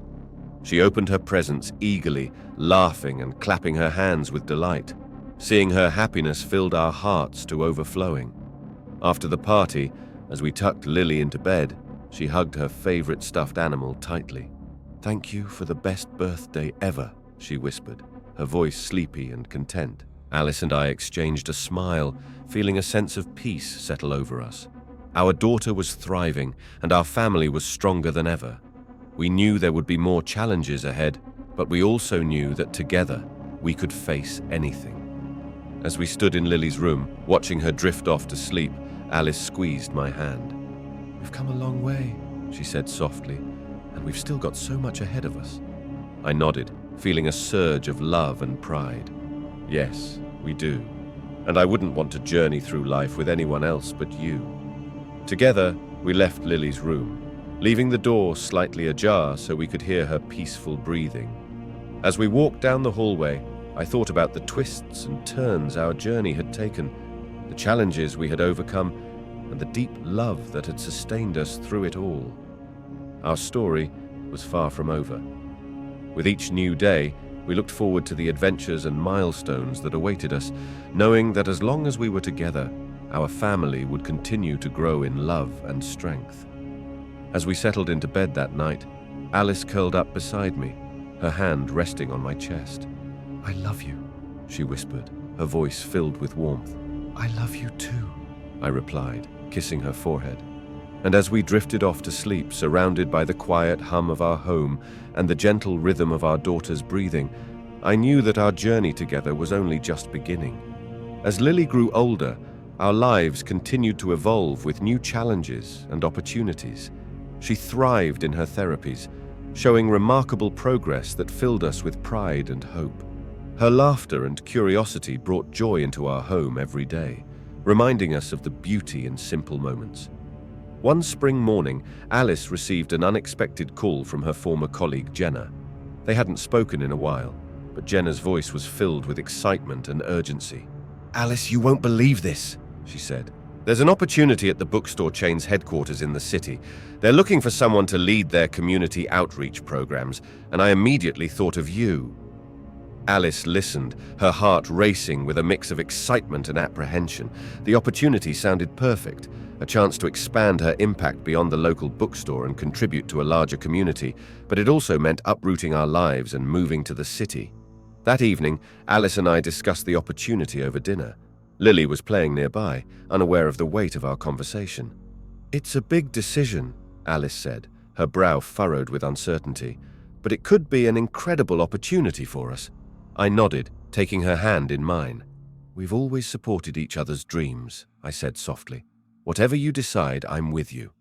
Speaker 1: She opened her presents eagerly, laughing and clapping her hands with delight. Seeing her happiness filled our hearts to overflowing. After the party, as we tucked Lily into bed, she hugged her favorite stuffed animal tightly. "Thank you for the best birthday ever," she whispered, her voice sleepy and content. Alice and I exchanged a smile, feeling a sense of peace settle over us. Our daughter was thriving, and our family was stronger than ever. We knew there would be more challenges ahead, but we also knew that together we could face anything. As we stood in Lily's room, watching her drift off to sleep, Alice squeezed my hand. "We've come a long way," she said softly, "and we've still got so much ahead of us." I nodded, feeling a surge of love and pride. "Yes, we do. And I wouldn't want to journey through life with anyone else but you." Together, we left Lily's room, leaving the door slightly ajar so we could hear her peaceful breathing. As we walked down the hallway, I thought about the twists and turns our journey had taken, the challenges we had overcome, and the deep love that had sustained us through it all. Our story was far from over. With each new day, we looked forward to the adventures and milestones that awaited us, knowing that as long as we were together, our family would continue to grow in love and strength. As we settled into bed that night, Alice curled up beside me, her hand resting on my chest. "I love you," she whispered, her voice filled with warmth. "I love you too," I replied, kissing her forehead. And as we drifted off to sleep, surrounded by the quiet hum of our home and the gentle rhythm of our daughter's breathing, I knew that our journey together was only just beginning. As Lily grew older, our lives continued to evolve with new challenges and opportunities. She thrived in her therapies, showing remarkable progress that filled us with pride and hope. Her laughter and curiosity brought joy into our home every day, reminding us of the beauty in simple moments. One spring morning, Alice received an unexpected call from her former colleague, Jenna. They hadn't spoken in a while, but Jenna's voice was filled with excitement and urgency. "Alice, you won't believe this," she said. "There's an opportunity at the bookstore chain's headquarters in the city. They're looking for someone to lead their community outreach programs, and I immediately thought of you." Alice listened, her heart racing with a mix of excitement and apprehension. The opportunity sounded perfect, a chance to expand her impact beyond the local bookstore and contribute to a larger community, but it also meant uprooting our lives and moving to the city. That evening, Alice and I discussed the opportunity over dinner. Lily was playing nearby, unaware of the weight of our conversation. "It's a big decision," Alice said, her brow furrowed with uncertainty, "but it could be an incredible opportunity for us." I nodded, taking her hand in mine. "We've always supported each other's dreams," I said softly. "Whatever you decide, I'm with you."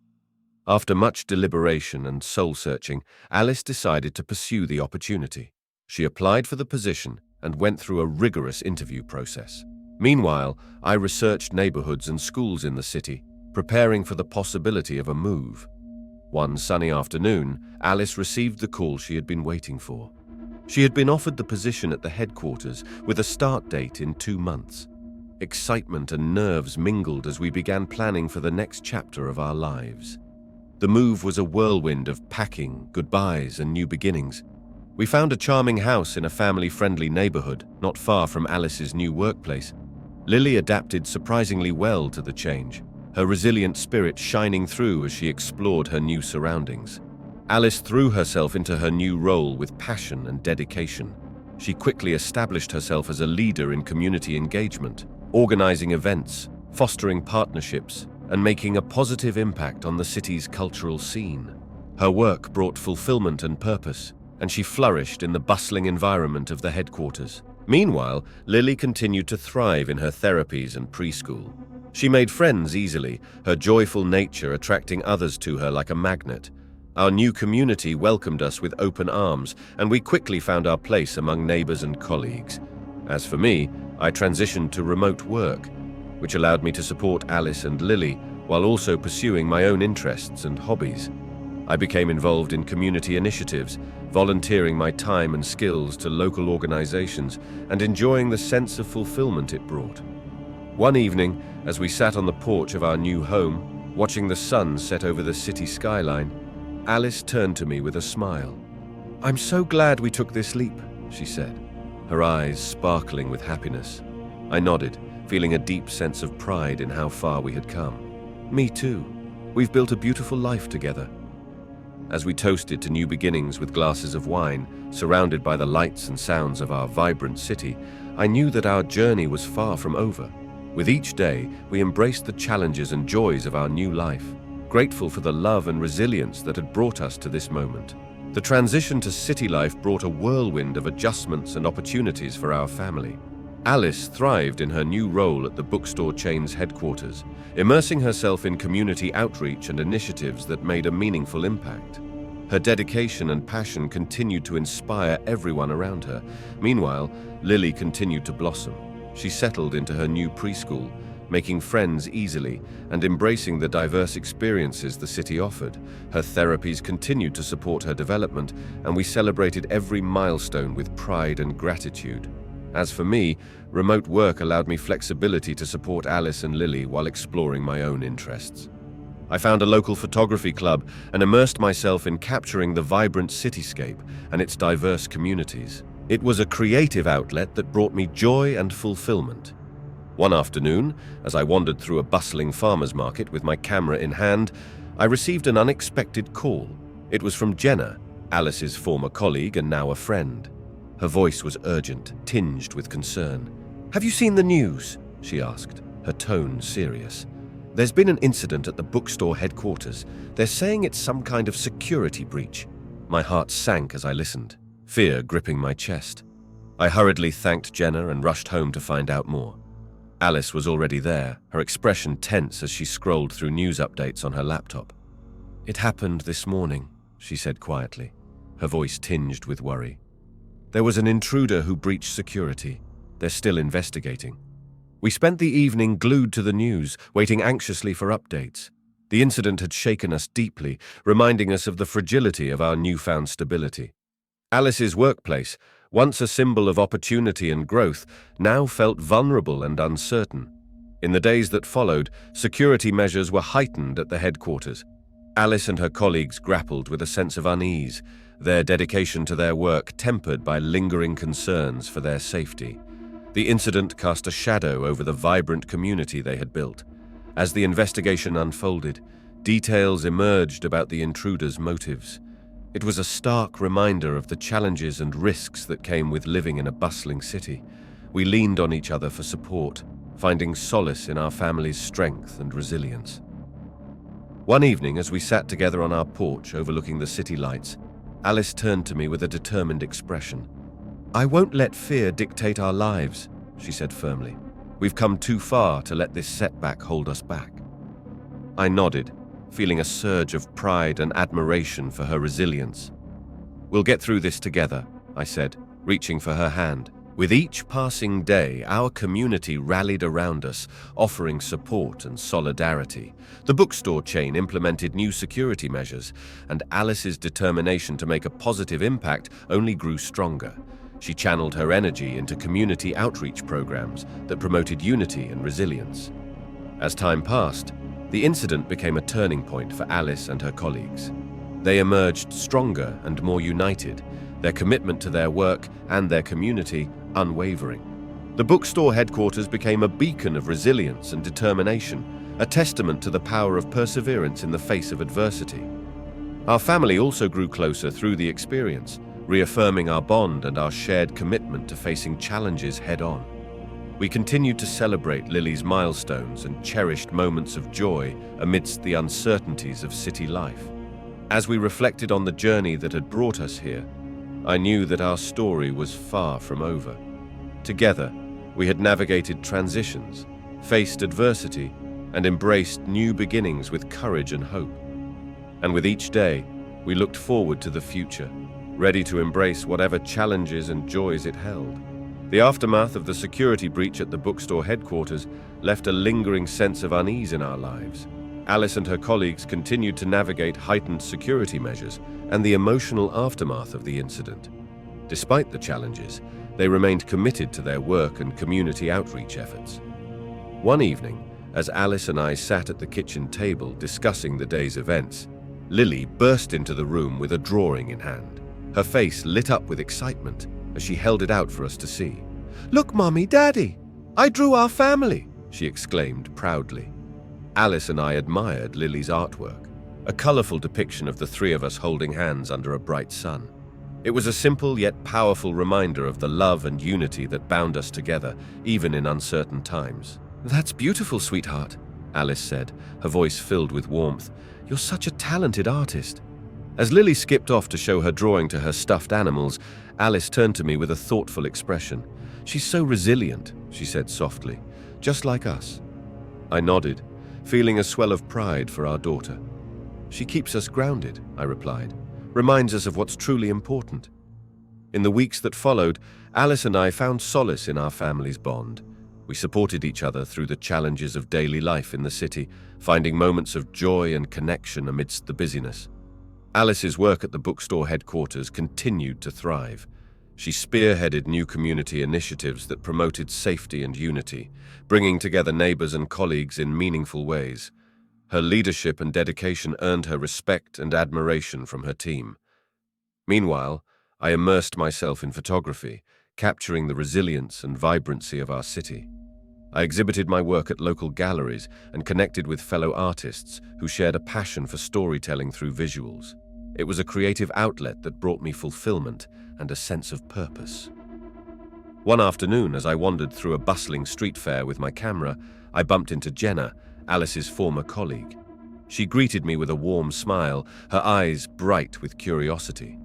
Speaker 1: After much deliberation and soul-searching, Alice decided to pursue the opportunity. She applied for the position and went through a rigorous interview process. Meanwhile, I researched neighborhoods and schools in the city, preparing for the possibility of a move. One sunny afternoon, Alice received the call she had been waiting for. She had been offered the position at the headquarters with a start date in 2 months. Excitement and nerves mingled as we began planning for the next chapter of our lives. The move was a whirlwind of packing, goodbyes, and new beginnings. We found a charming house in a family-friendly neighborhood not far from Alice's new workplace. Lily adapted surprisingly well to the change, her resilient spirit shining through as she explored her new surroundings. Alice threw herself into her new role with passion and dedication. She quickly established herself as a leader in community engagement, organizing events, fostering partnerships, and making a positive impact on the city's cultural scene. Her work brought fulfillment and purpose, and she flourished in the bustling environment of the headquarters. Meanwhile, Lily continued to thrive in her therapies and preschool. She made friends easily, her joyful nature attracting others to her like a magnet. Our new community welcomed us with open arms, and we quickly found our place among neighbors and colleagues. As for me, I transitioned to remote work, which allowed me to support Alice and Lily while also pursuing my own interests and hobbies. I became involved in community initiatives, volunteering my time and skills to local organizations and enjoying the sense of fulfillment it brought. One evening, as we sat on the porch of our new home, watching the sun set over the city skyline, Alice turned to me with a smile. "I'm so glad we took this leap," she said, her eyes sparkling with happiness. I nodded, feeling a deep sense of pride in how far we had come. "Me too. We've built a beautiful life together." As we toasted to new beginnings with glasses of wine, surrounded by the lights and sounds of our vibrant city, I knew that our journey was far from over. With each day, we embraced the challenges and joys of our new life, grateful for the love and resilience that had brought us to this moment. The transition to city life brought a whirlwind of adjustments and opportunities for our family. Alice thrived in her new role at the bookstore chain's headquarters, immersing herself in community outreach and initiatives that made a meaningful impact. Her dedication and passion continued to inspire everyone around her. Meanwhile, Lily continued to blossom. She settled into her new preschool, making friends easily and embracing the diverse experiences the city offered. Her therapies continued to support her development, and we celebrated every milestone with pride and gratitude. As for me, remote work allowed me flexibility to support Alice and Lily while exploring my own interests. I found a local photography club and immersed myself in capturing the vibrant cityscape and its diverse communities. It was a creative outlet that brought me joy and fulfillment. One afternoon, as I wandered through a bustling farmer's market with my camera in hand, I received an unexpected call. It was from Jenna, Alice's former colleague and now a friend. Her voice was urgent, tinged with concern. "Have you seen the news?" she asked, her tone serious. "There's been an incident at the bookstore headquarters. They're saying it's some kind of security breach." My heart sank as I listened, fear gripping my chest. I hurriedly thanked Jenna and rushed home to find out more. Alice was already there, her expression tense as she scrolled through news updates on her laptop. "It happened this morning," she said quietly, her voice tinged with worry. "There was an intruder who breached security. They're still investigating." We spent the evening glued to the news, waiting anxiously for updates. The incident had shaken us deeply, reminding us of the fragility of our newfound stability. Alice's workplace, once a symbol of opportunity and growth, now felt vulnerable and uncertain. In the days that followed, security measures were heightened at the headquarters. Alice and her colleagues grappled with a sense of unease, their dedication to their work tempered by lingering concerns for their safety. The incident cast a shadow over the vibrant community they had built. As the investigation unfolded, details emerged about the intruder's motives. It was a stark reminder of the challenges and risks that came with living in a bustling city. We leaned on each other for support, finding solace in our family's strength and resilience. One evening, as we sat together on our porch overlooking the city lights, Alice turned to me with a determined expression. "I won't let fear dictate our lives," she said firmly. "We've come too far to let this setback hold us back." I nodded, feeling a surge of pride and admiration for her resilience. "We'll get through this together," I said, reaching for her hand. With each passing day, our community rallied around us, offering support and solidarity. The bookstore chain implemented new security measures, and Alice's determination to make a positive impact only grew stronger. She channeled her energy into community outreach programs that promoted unity and resilience. As time passed, the incident became a turning point for Alice and her colleagues. They emerged stronger and more united, their commitment to their work and their community unwavering. The bookstore headquarters became a beacon of resilience and determination, a testament to the power of perseverance in the face of adversity. Our family also grew closer through the experience. reaffirming our bond and our shared commitment to facing challenges head-on. We continued to celebrate Lily's milestones and cherished moments of joy amidst the uncertainties of city life. As we reflected on the journey that had brought us here, I knew that our story was far from over. Together, we had navigated transitions, faced adversity, and embraced new beginnings with courage and hope. And with each day, we looked forward to the future, ready to embrace whatever challenges and joys it held. The aftermath of the security breach at the bookstore headquarters left a lingering sense of unease in our lives. Alice and her colleagues continued to navigate heightened security measures and the emotional aftermath of the incident. Despite the challenges, they remained committed to their work and community outreach efforts. One evening, as Alice and I sat at the kitchen table discussing the day's events, Lily burst into the room with a drawing in hand. Her face lit up with excitement as she held it out for us to see. "Look, Mommy, Daddy! I drew our family!" she exclaimed proudly. Alice and I admired Lily's artwork, a colorful depiction of the three of us holding hands under a bright sun. It was a simple yet powerful reminder of the love and unity that bound us together, even in uncertain times. "That's beautiful, sweetheart," Alice said, her voice filled with warmth. "You're such a talented artist." As Lily skipped off to show her drawing to her stuffed animals, Alice turned to me with a thoughtful expression. "She's so resilient," she said softly, "just like us." I nodded, feeling a swell of pride for our daughter. "She keeps us grounded," I replied, "reminds us of what's truly important." In the weeks that followed, Alice and I found solace in our family's bond. We supported each other through the challenges of daily life in the city, finding moments of joy and connection amidst the busyness. Alice's work at the bookstore headquarters continued to thrive. She spearheaded new community initiatives that promoted safety and unity, bringing together neighbors and colleagues in meaningful ways. Her leadership and dedication earned her respect and admiration from her team. Meanwhile, I immersed myself in photography, capturing the resilience and vibrancy of our city. I exhibited my work at local galleries and connected with fellow artists who shared a passion for storytelling through visuals. It was a creative outlet that brought me fulfillment and a sense of purpose. One afternoon, as I wandered through a bustling street fair with my camera, I bumped into Jenna, Alice's former colleague. She greeted me with a warm smile, her eyes bright with curiosity.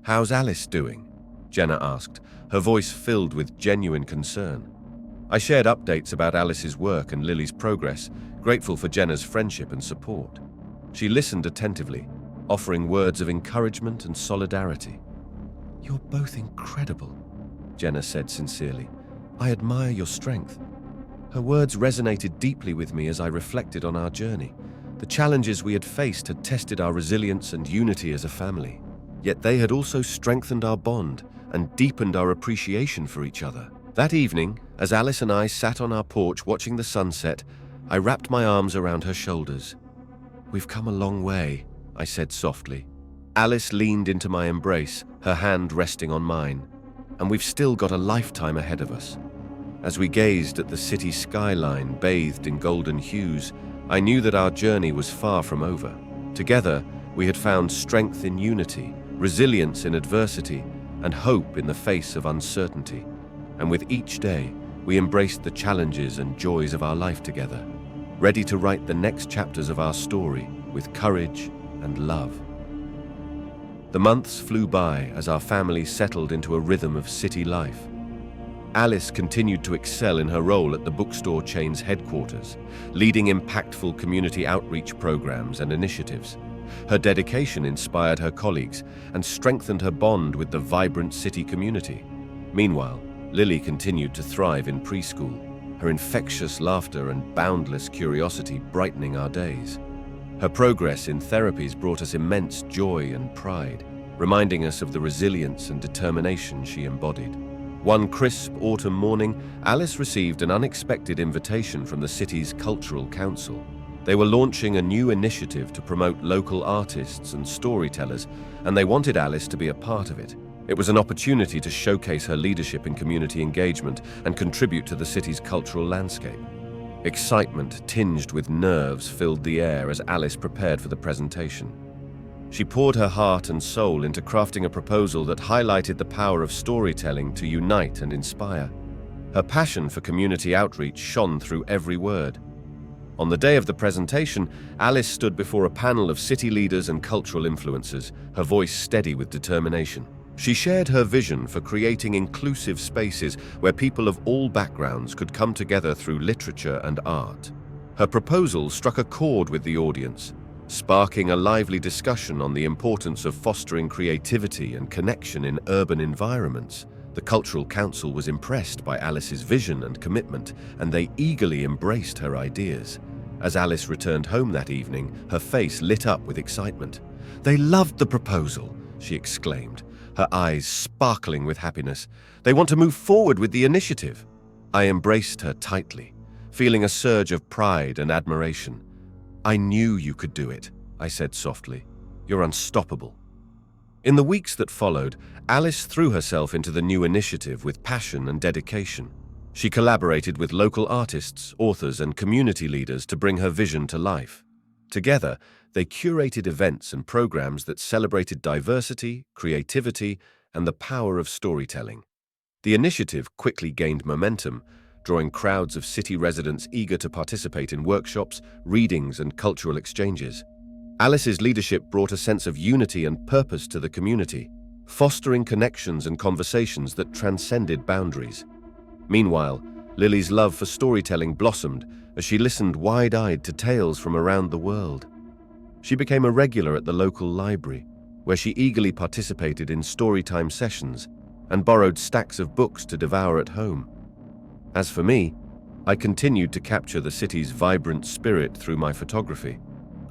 Speaker 1: "How's Alice doing?" Jenna asked, her voice filled with genuine concern. I shared updates about Alice's work and Lily's progress, grateful for Jenna's friendship and support. She listened attentively, offering words of encouragement and solidarity. "You're both incredible," Jenna said sincerely. "I admire your strength." Her words resonated deeply with me as I reflected on our journey. The challenges we had faced had tested our resilience and unity as a family. Yet they had also strengthened our bond and deepened our appreciation for each other. That evening, as Alice and I sat on our porch watching the sunset, I wrapped my arms around her shoulders. "We've come a long way," I said softly. Alice leaned into my embrace, her hand resting on mine. "And we've still got a lifetime ahead of us." As we gazed at the city skyline bathed in golden hues, I knew that our journey was far from over. Together, we had found strength in unity, resilience in adversity, and hope in the face of uncertainty. And with each day, we embraced the challenges and joys of our life together, ready to write the next chapters of our story with courage and love. The months flew by as our family settled into a rhythm of city life. Alice continued to excel in her role at the bookstore chain's headquarters, leading impactful community outreach programs and initiatives. Her dedication inspired her colleagues and strengthened her bond with the vibrant city community. Meanwhile, Lily continued to thrive in preschool, her infectious laughter and boundless curiosity brightening our days. Her progress in therapies brought us immense joy and pride, reminding us of the resilience and determination she embodied. One crisp autumn morning, Alice received an unexpected invitation from the city's Cultural Council. They were launching a new initiative to promote local artists and storytellers, and they wanted Alice to be a part of it. It was an opportunity to showcase her leadership in community engagement and contribute to the city's cultural landscape. Excitement tinged with nerves filled the air as Alice prepared for the presentation. She poured her heart and soul into crafting a proposal that highlighted the power of storytelling to unite and inspire. Her passion for community outreach shone through every word. On the day of the presentation, Alice stood before a panel of city leaders and cultural influencers, her voice steady with determination. She shared her vision for creating inclusive spaces where people of all backgrounds could come together through literature and art. Her proposal struck a chord with the audience, sparking a lively discussion on the importance of fostering creativity and connection in urban environments. The Cultural Council was impressed by Alice's vision and commitment, and they eagerly embraced her ideas. As Alice returned home that evening, her face lit up with excitement. "They loved the proposal," she exclaimed, her eyes sparkling with happiness. "They want to move forward with the initiative." I embraced her tightly, feeling a surge of pride and admiration. "I knew you could do it," I said softly. "You're unstoppable." In the weeks that followed, Alice threw herself into the new initiative with passion and dedication. She collaborated with local artists, authors, and community leaders to bring her vision to life. Together, they curated events and programs that celebrated diversity, creativity, and the power of storytelling. The initiative quickly gained momentum, drawing crowds of city residents eager to participate in workshops, readings, and cultural exchanges. Alice's leadership brought a sense of unity and purpose to the community, fostering connections and conversations that transcended boundaries. Meanwhile, Lily's love for storytelling blossomed as she listened wide-eyed to tales from around the world. She became a regular at the local library, where she eagerly participated in storytime sessions and borrowed stacks of books to devour at home. As for me, I continued to capture the city's vibrant spirit through my photography.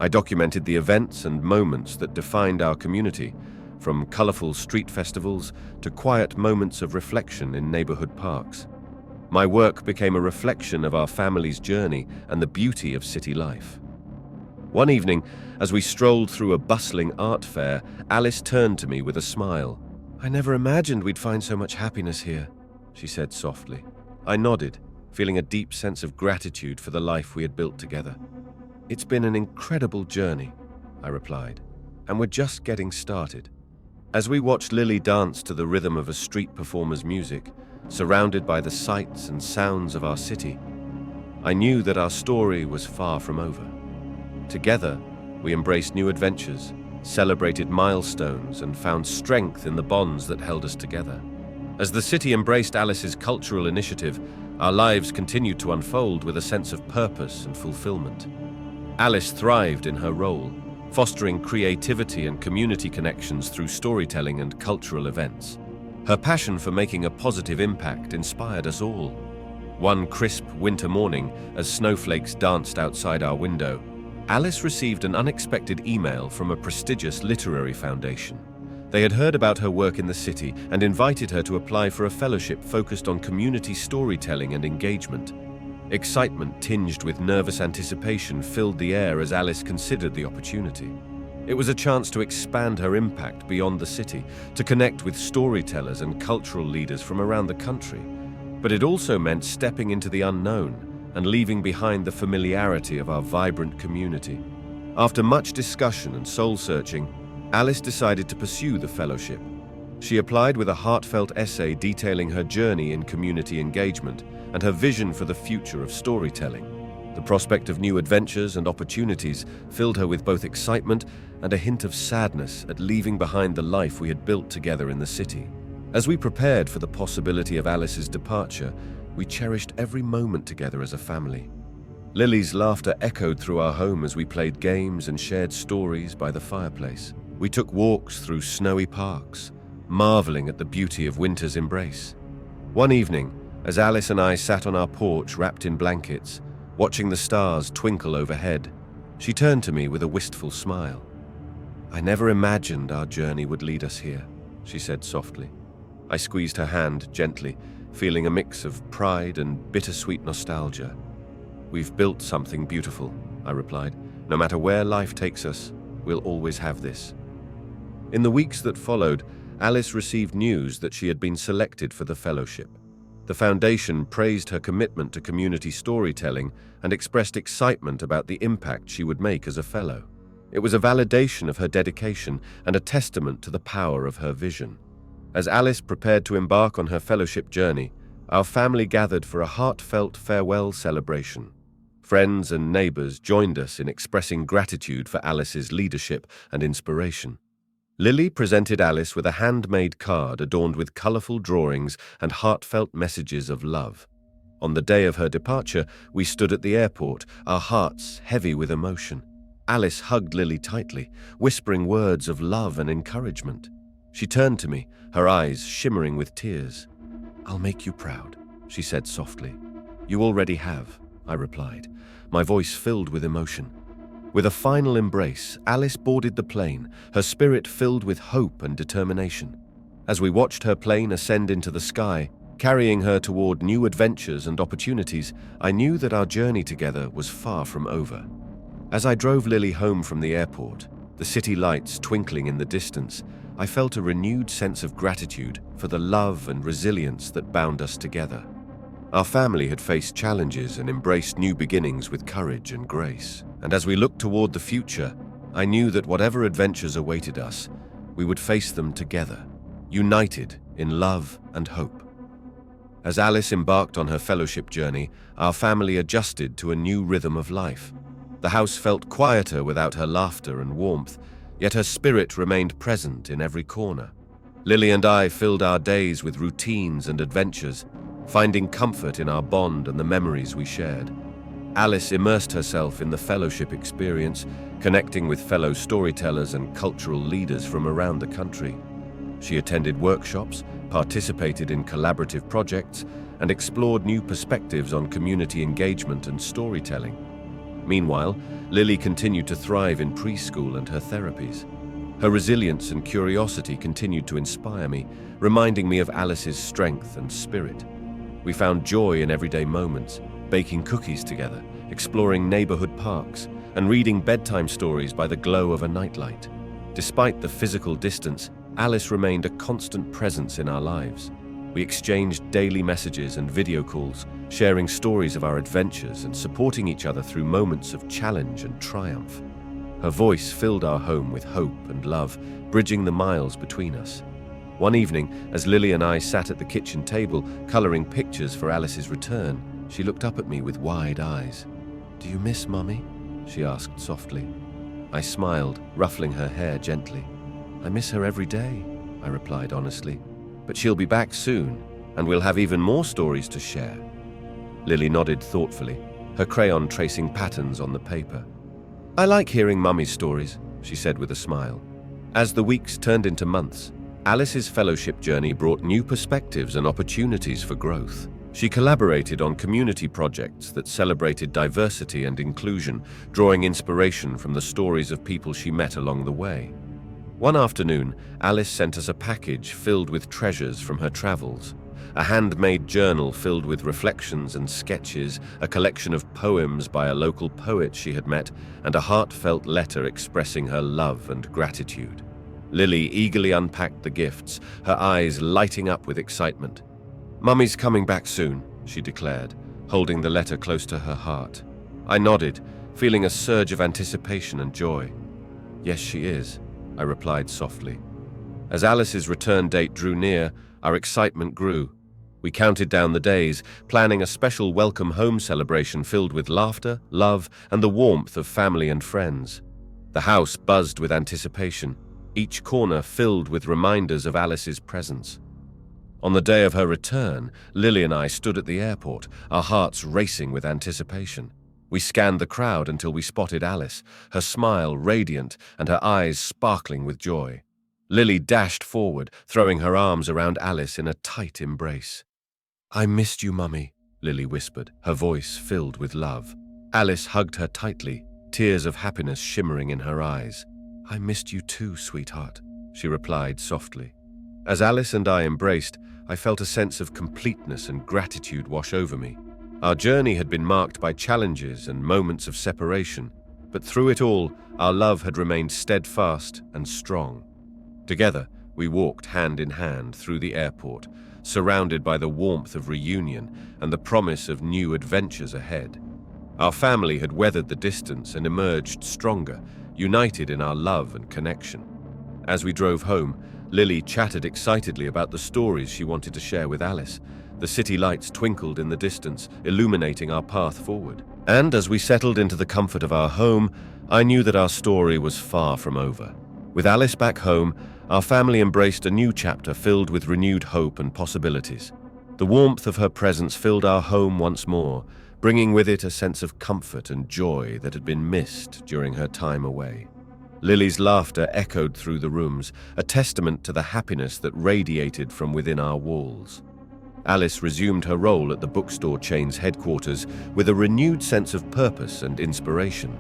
Speaker 1: I documented the events and moments that defined our community, from colorful street festivals to quiet moments of reflection in neighborhood parks. My work became a reflection of our family's journey and the beauty of city life. One evening, as we strolled through a bustling art fair, Alice turned to me with a smile. "I never imagined we'd find so much happiness here," she said softly. I nodded, feeling a deep sense of gratitude for the life we had built together. "It's been an incredible journey," I replied, "and we're just getting started." As we watched Lily dance to the rhythm of a street performer's music, surrounded by the sights and sounds of our city, I knew that our story was far from over. Together, we embraced new adventures, celebrated milestones, and found strength in the bonds that held us together. As the city embraced Alice's cultural initiative, our lives continued to unfold with a sense of purpose and fulfillment. Alice thrived in her role, fostering creativity and community connections through storytelling and cultural events. Her passion for making a positive impact inspired us all. One crisp winter morning, as snowflakes danced outside our window, Alice received an unexpected email from a prestigious literary foundation. They had heard about her work in the city and invited her to apply for a fellowship focused on community storytelling and engagement. Excitement tinged with nervous anticipation filled the air as Alice considered the opportunity. It was a chance to expand her impact beyond the city, to connect with storytellers and cultural leaders from around the country. But it also meant stepping into the unknown and leaving behind the familiarity of our vibrant community. After much discussion and soul-searching, Alice decided to pursue the fellowship. She applied with a heartfelt essay detailing her journey in community engagement and her vision for the future of storytelling. The prospect of new adventures and opportunities filled her with both excitement and a hint of sadness at leaving behind the life we had built together in the city. As we prepared for the possibility of Alice's departure, we cherished every moment together as a family. Lily's laughter echoed through our home as we played games and shared stories by the fireplace. We took walks through snowy parks, marveling at the beauty of winter's embrace. One evening, as Alice and I sat on our porch wrapped in blankets, watching the stars twinkle overhead, she turned to me with a wistful smile. "I never imagined our journey would lead us here," she said softly. I squeezed her hand gently, feeling a mix of pride and bittersweet nostalgia. "We've built something beautiful," I replied. "No matter where life takes us, we'll always have this." In the weeks that followed, Alice received news that she had been selected for the fellowship. The foundation praised her commitment to community storytelling and expressed excitement about the impact she would make as a fellow. It was a validation of her dedication and a testament to the power of her vision. As Alice prepared to embark on her fellowship journey, our family gathered for a heartfelt farewell celebration. Friends and neighbors joined us in expressing gratitude for Alice's leadership and inspiration. Lily presented Alice with a handmade card adorned with colorful drawings and heartfelt messages of love. On the day of her departure, we stood at the airport, our hearts heavy with emotion. Alice hugged Lily tightly, whispering words of love and encouragement. She turned to me, her eyes shimmering with tears. "I'll make you proud," she said softly. "You already have," I replied, my voice filled with emotion. With a final embrace, Alice boarded the plane, her spirit filled with hope and determination. As we watched her plane ascend into the sky, carrying her toward new adventures and opportunities, I knew that our journey together was far from over. As I drove Lily home from the airport, the city lights twinkling in the distance, I felt a renewed sense of gratitude for the love and resilience that bound us together. Our family had faced challenges and embraced new beginnings with courage and grace. And as we looked toward the future, I knew that whatever adventures awaited us, we would face them together, united in love and hope. As Alice embarked on her fellowship journey, our family adjusted to a new rhythm of life. The house felt quieter without her laughter and warmth, yet her spirit remained present in every corner. Lily and I filled our days with routines and adventures, finding comfort in our bond and the memories we shared. Alice immersed herself in the fellowship experience, connecting with fellow storytellers and cultural leaders from around the country. She attended workshops, participated in collaborative projects, and explored new perspectives on community engagement and storytelling. Meanwhile, Lily continued to thrive in preschool and her therapies. Her resilience and curiosity continued to inspire me, reminding me of Alice's strength and spirit. We found joy in everyday moments, baking cookies together, exploring neighborhood parks, and reading bedtime stories by the glow of a nightlight. Despite the physical distance, Alice remained a constant presence in our lives. We exchanged daily messages and video calls, sharing stories of our adventures and supporting each other through moments of challenge and triumph. Her voice filled our home with hope and love, bridging the miles between us. One evening, as Lily and I sat at the kitchen table, coloring pictures for Alice's return, she looked up at me with wide eyes. "Do you miss Mummy?" she asked softly. I smiled, ruffling her hair gently. "I miss her every day," I replied honestly. "But she'll be back soon, and we'll have even more stories to share." Lily nodded thoughtfully, her crayon tracing patterns on the paper. "I like hearing Mummy's stories," she said with a smile. As the weeks turned into months, Alice's fellowship journey brought new perspectives and opportunities for growth. She collaborated on community projects that celebrated diversity and inclusion, drawing inspiration from the stories of people she met along the way. One afternoon, Alice sent us a package filled with treasures from her travels. A handmade journal filled with reflections and sketches, a collection of poems by a local poet she had met, and a heartfelt letter expressing her love and gratitude. Lily eagerly unpacked the gifts, her eyes lighting up with excitement. "Mummy's coming back soon," she declared, holding the letter close to her heart. I nodded, feeling a surge of anticipation and joy. "Yes, she is," I replied softly. As Alice's return date drew near, our excitement grew. We counted down the days, planning a special welcome home celebration filled with laughter, love, and the warmth of family and friends. The house buzzed with anticipation, each corner filled with reminders of Alice's presence. On the day of her return, Lily and I stood at the airport, our hearts racing with anticipation. We scanned the crowd until we spotted Alice, her smile radiant and her eyes sparkling with joy. Lily dashed forward, throwing her arms around Alice in a tight embrace. "I missed you, Mummy," Lily whispered, her voice filled with love. Alice hugged her tightly, tears of happiness shimmering in her eyes. "I missed you too, sweetheart," she replied softly. As Alice and I embraced, I felt a sense of completeness and gratitude wash over me. Our journey had been marked by challenges and moments of separation, but through it all, our love had remained steadfast and strong. Together, we walked hand in hand through the airport, surrounded by the warmth of reunion and the promise of new adventures ahead. Our family had weathered the distance and emerged stronger, united in our love and connection. As we drove home, Lily chatted excitedly about the stories she wanted to share with Alice. The city lights twinkled in the distance, illuminating our path forward. And as we settled into the comfort of our home, I knew that our story was far from over. With Alice back home, our family embraced a new chapter filled with renewed hope and possibilities. The warmth of her presence filled our home once more, bringing with it a sense of comfort and joy that had been missed during her time away. Lily's laughter echoed through the rooms, a testament to the happiness that radiated from within our walls. Alice resumed her role at the bookstore chain's headquarters with a renewed sense of purpose and inspiration.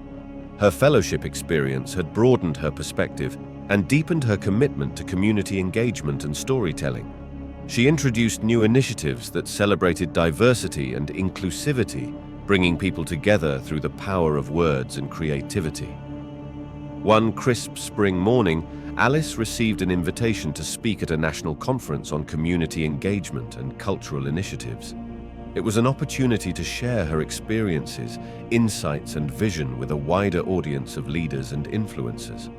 Speaker 1: Her fellowship experience had broadened her perspective and deepened her commitment to community engagement and storytelling. She introduced new initiatives that celebrated diversity and inclusivity, bringing people together through the power of words and creativity. One crisp spring morning, Alice received an invitation to speak at a national conference on community engagement and cultural initiatives. It was an opportunity to share her experiences, insights, and vision with a wider audience of leaders and influencers.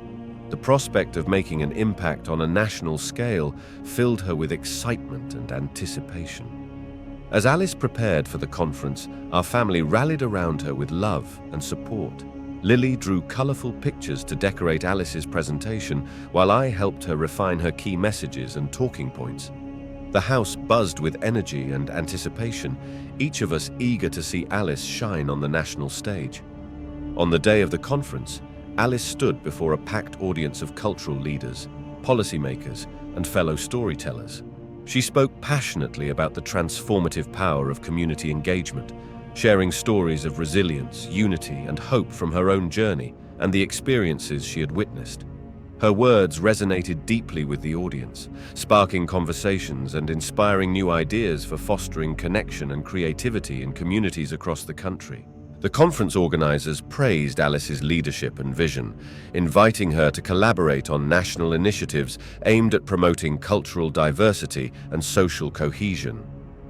Speaker 1: The prospect of making an impact on a national scale filled her with excitement and anticipation. As Alice prepared for the conference, our family rallied around her with love and support. Lily drew colorful pictures to decorate Alice's presentation, while I helped her refine her key messages and talking points. The house buzzed with energy and anticipation, each of us eager to see Alice shine on the national stage. On the day of the conference, Alice stood before a packed audience of cultural leaders, policymakers, and fellow storytellers. She spoke passionately about the transformative power of community engagement, sharing stories of resilience, unity, and hope from her own journey and the experiences she had witnessed. Her words resonated deeply with the audience, sparking conversations and inspiring new ideas for fostering connection and creativity in communities across the country. The conference organizers praised Alice's leadership and vision, inviting her to collaborate on national initiatives aimed at promoting cultural diversity and social cohesion.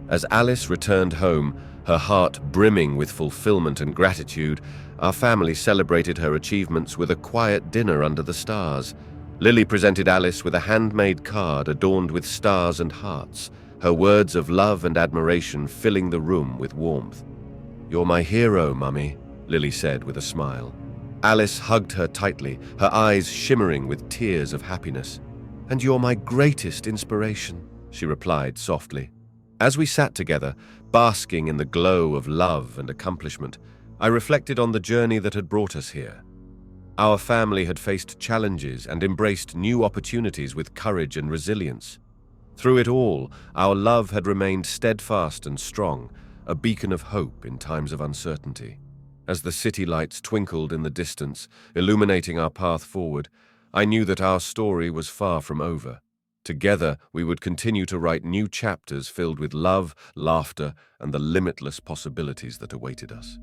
Speaker 1: As Alice returned home, her heart brimming with fulfillment and gratitude, our family celebrated her achievements with a quiet dinner under the stars. Lily presented Alice with a handmade card adorned with stars and hearts, her words of love and admiration filling the room with warmth. "You're my hero, Mummy," Lily said with a smile. Alice hugged her tightly, her eyes shimmering with tears of happiness. "And you're my greatest inspiration," she replied softly. As we sat together, basking in the glow of love and accomplishment, I reflected on the journey that had brought us here. Our family had faced challenges and embraced new opportunities with courage and resilience. Through it all, our love had remained steadfast and strong, a beacon of hope in times of uncertainty. As the city lights twinkled in the distance, illuminating our path forward, I knew that our story was far from over. Together, we would continue to write new chapters filled with love, laughter, and the limitless possibilities that awaited us.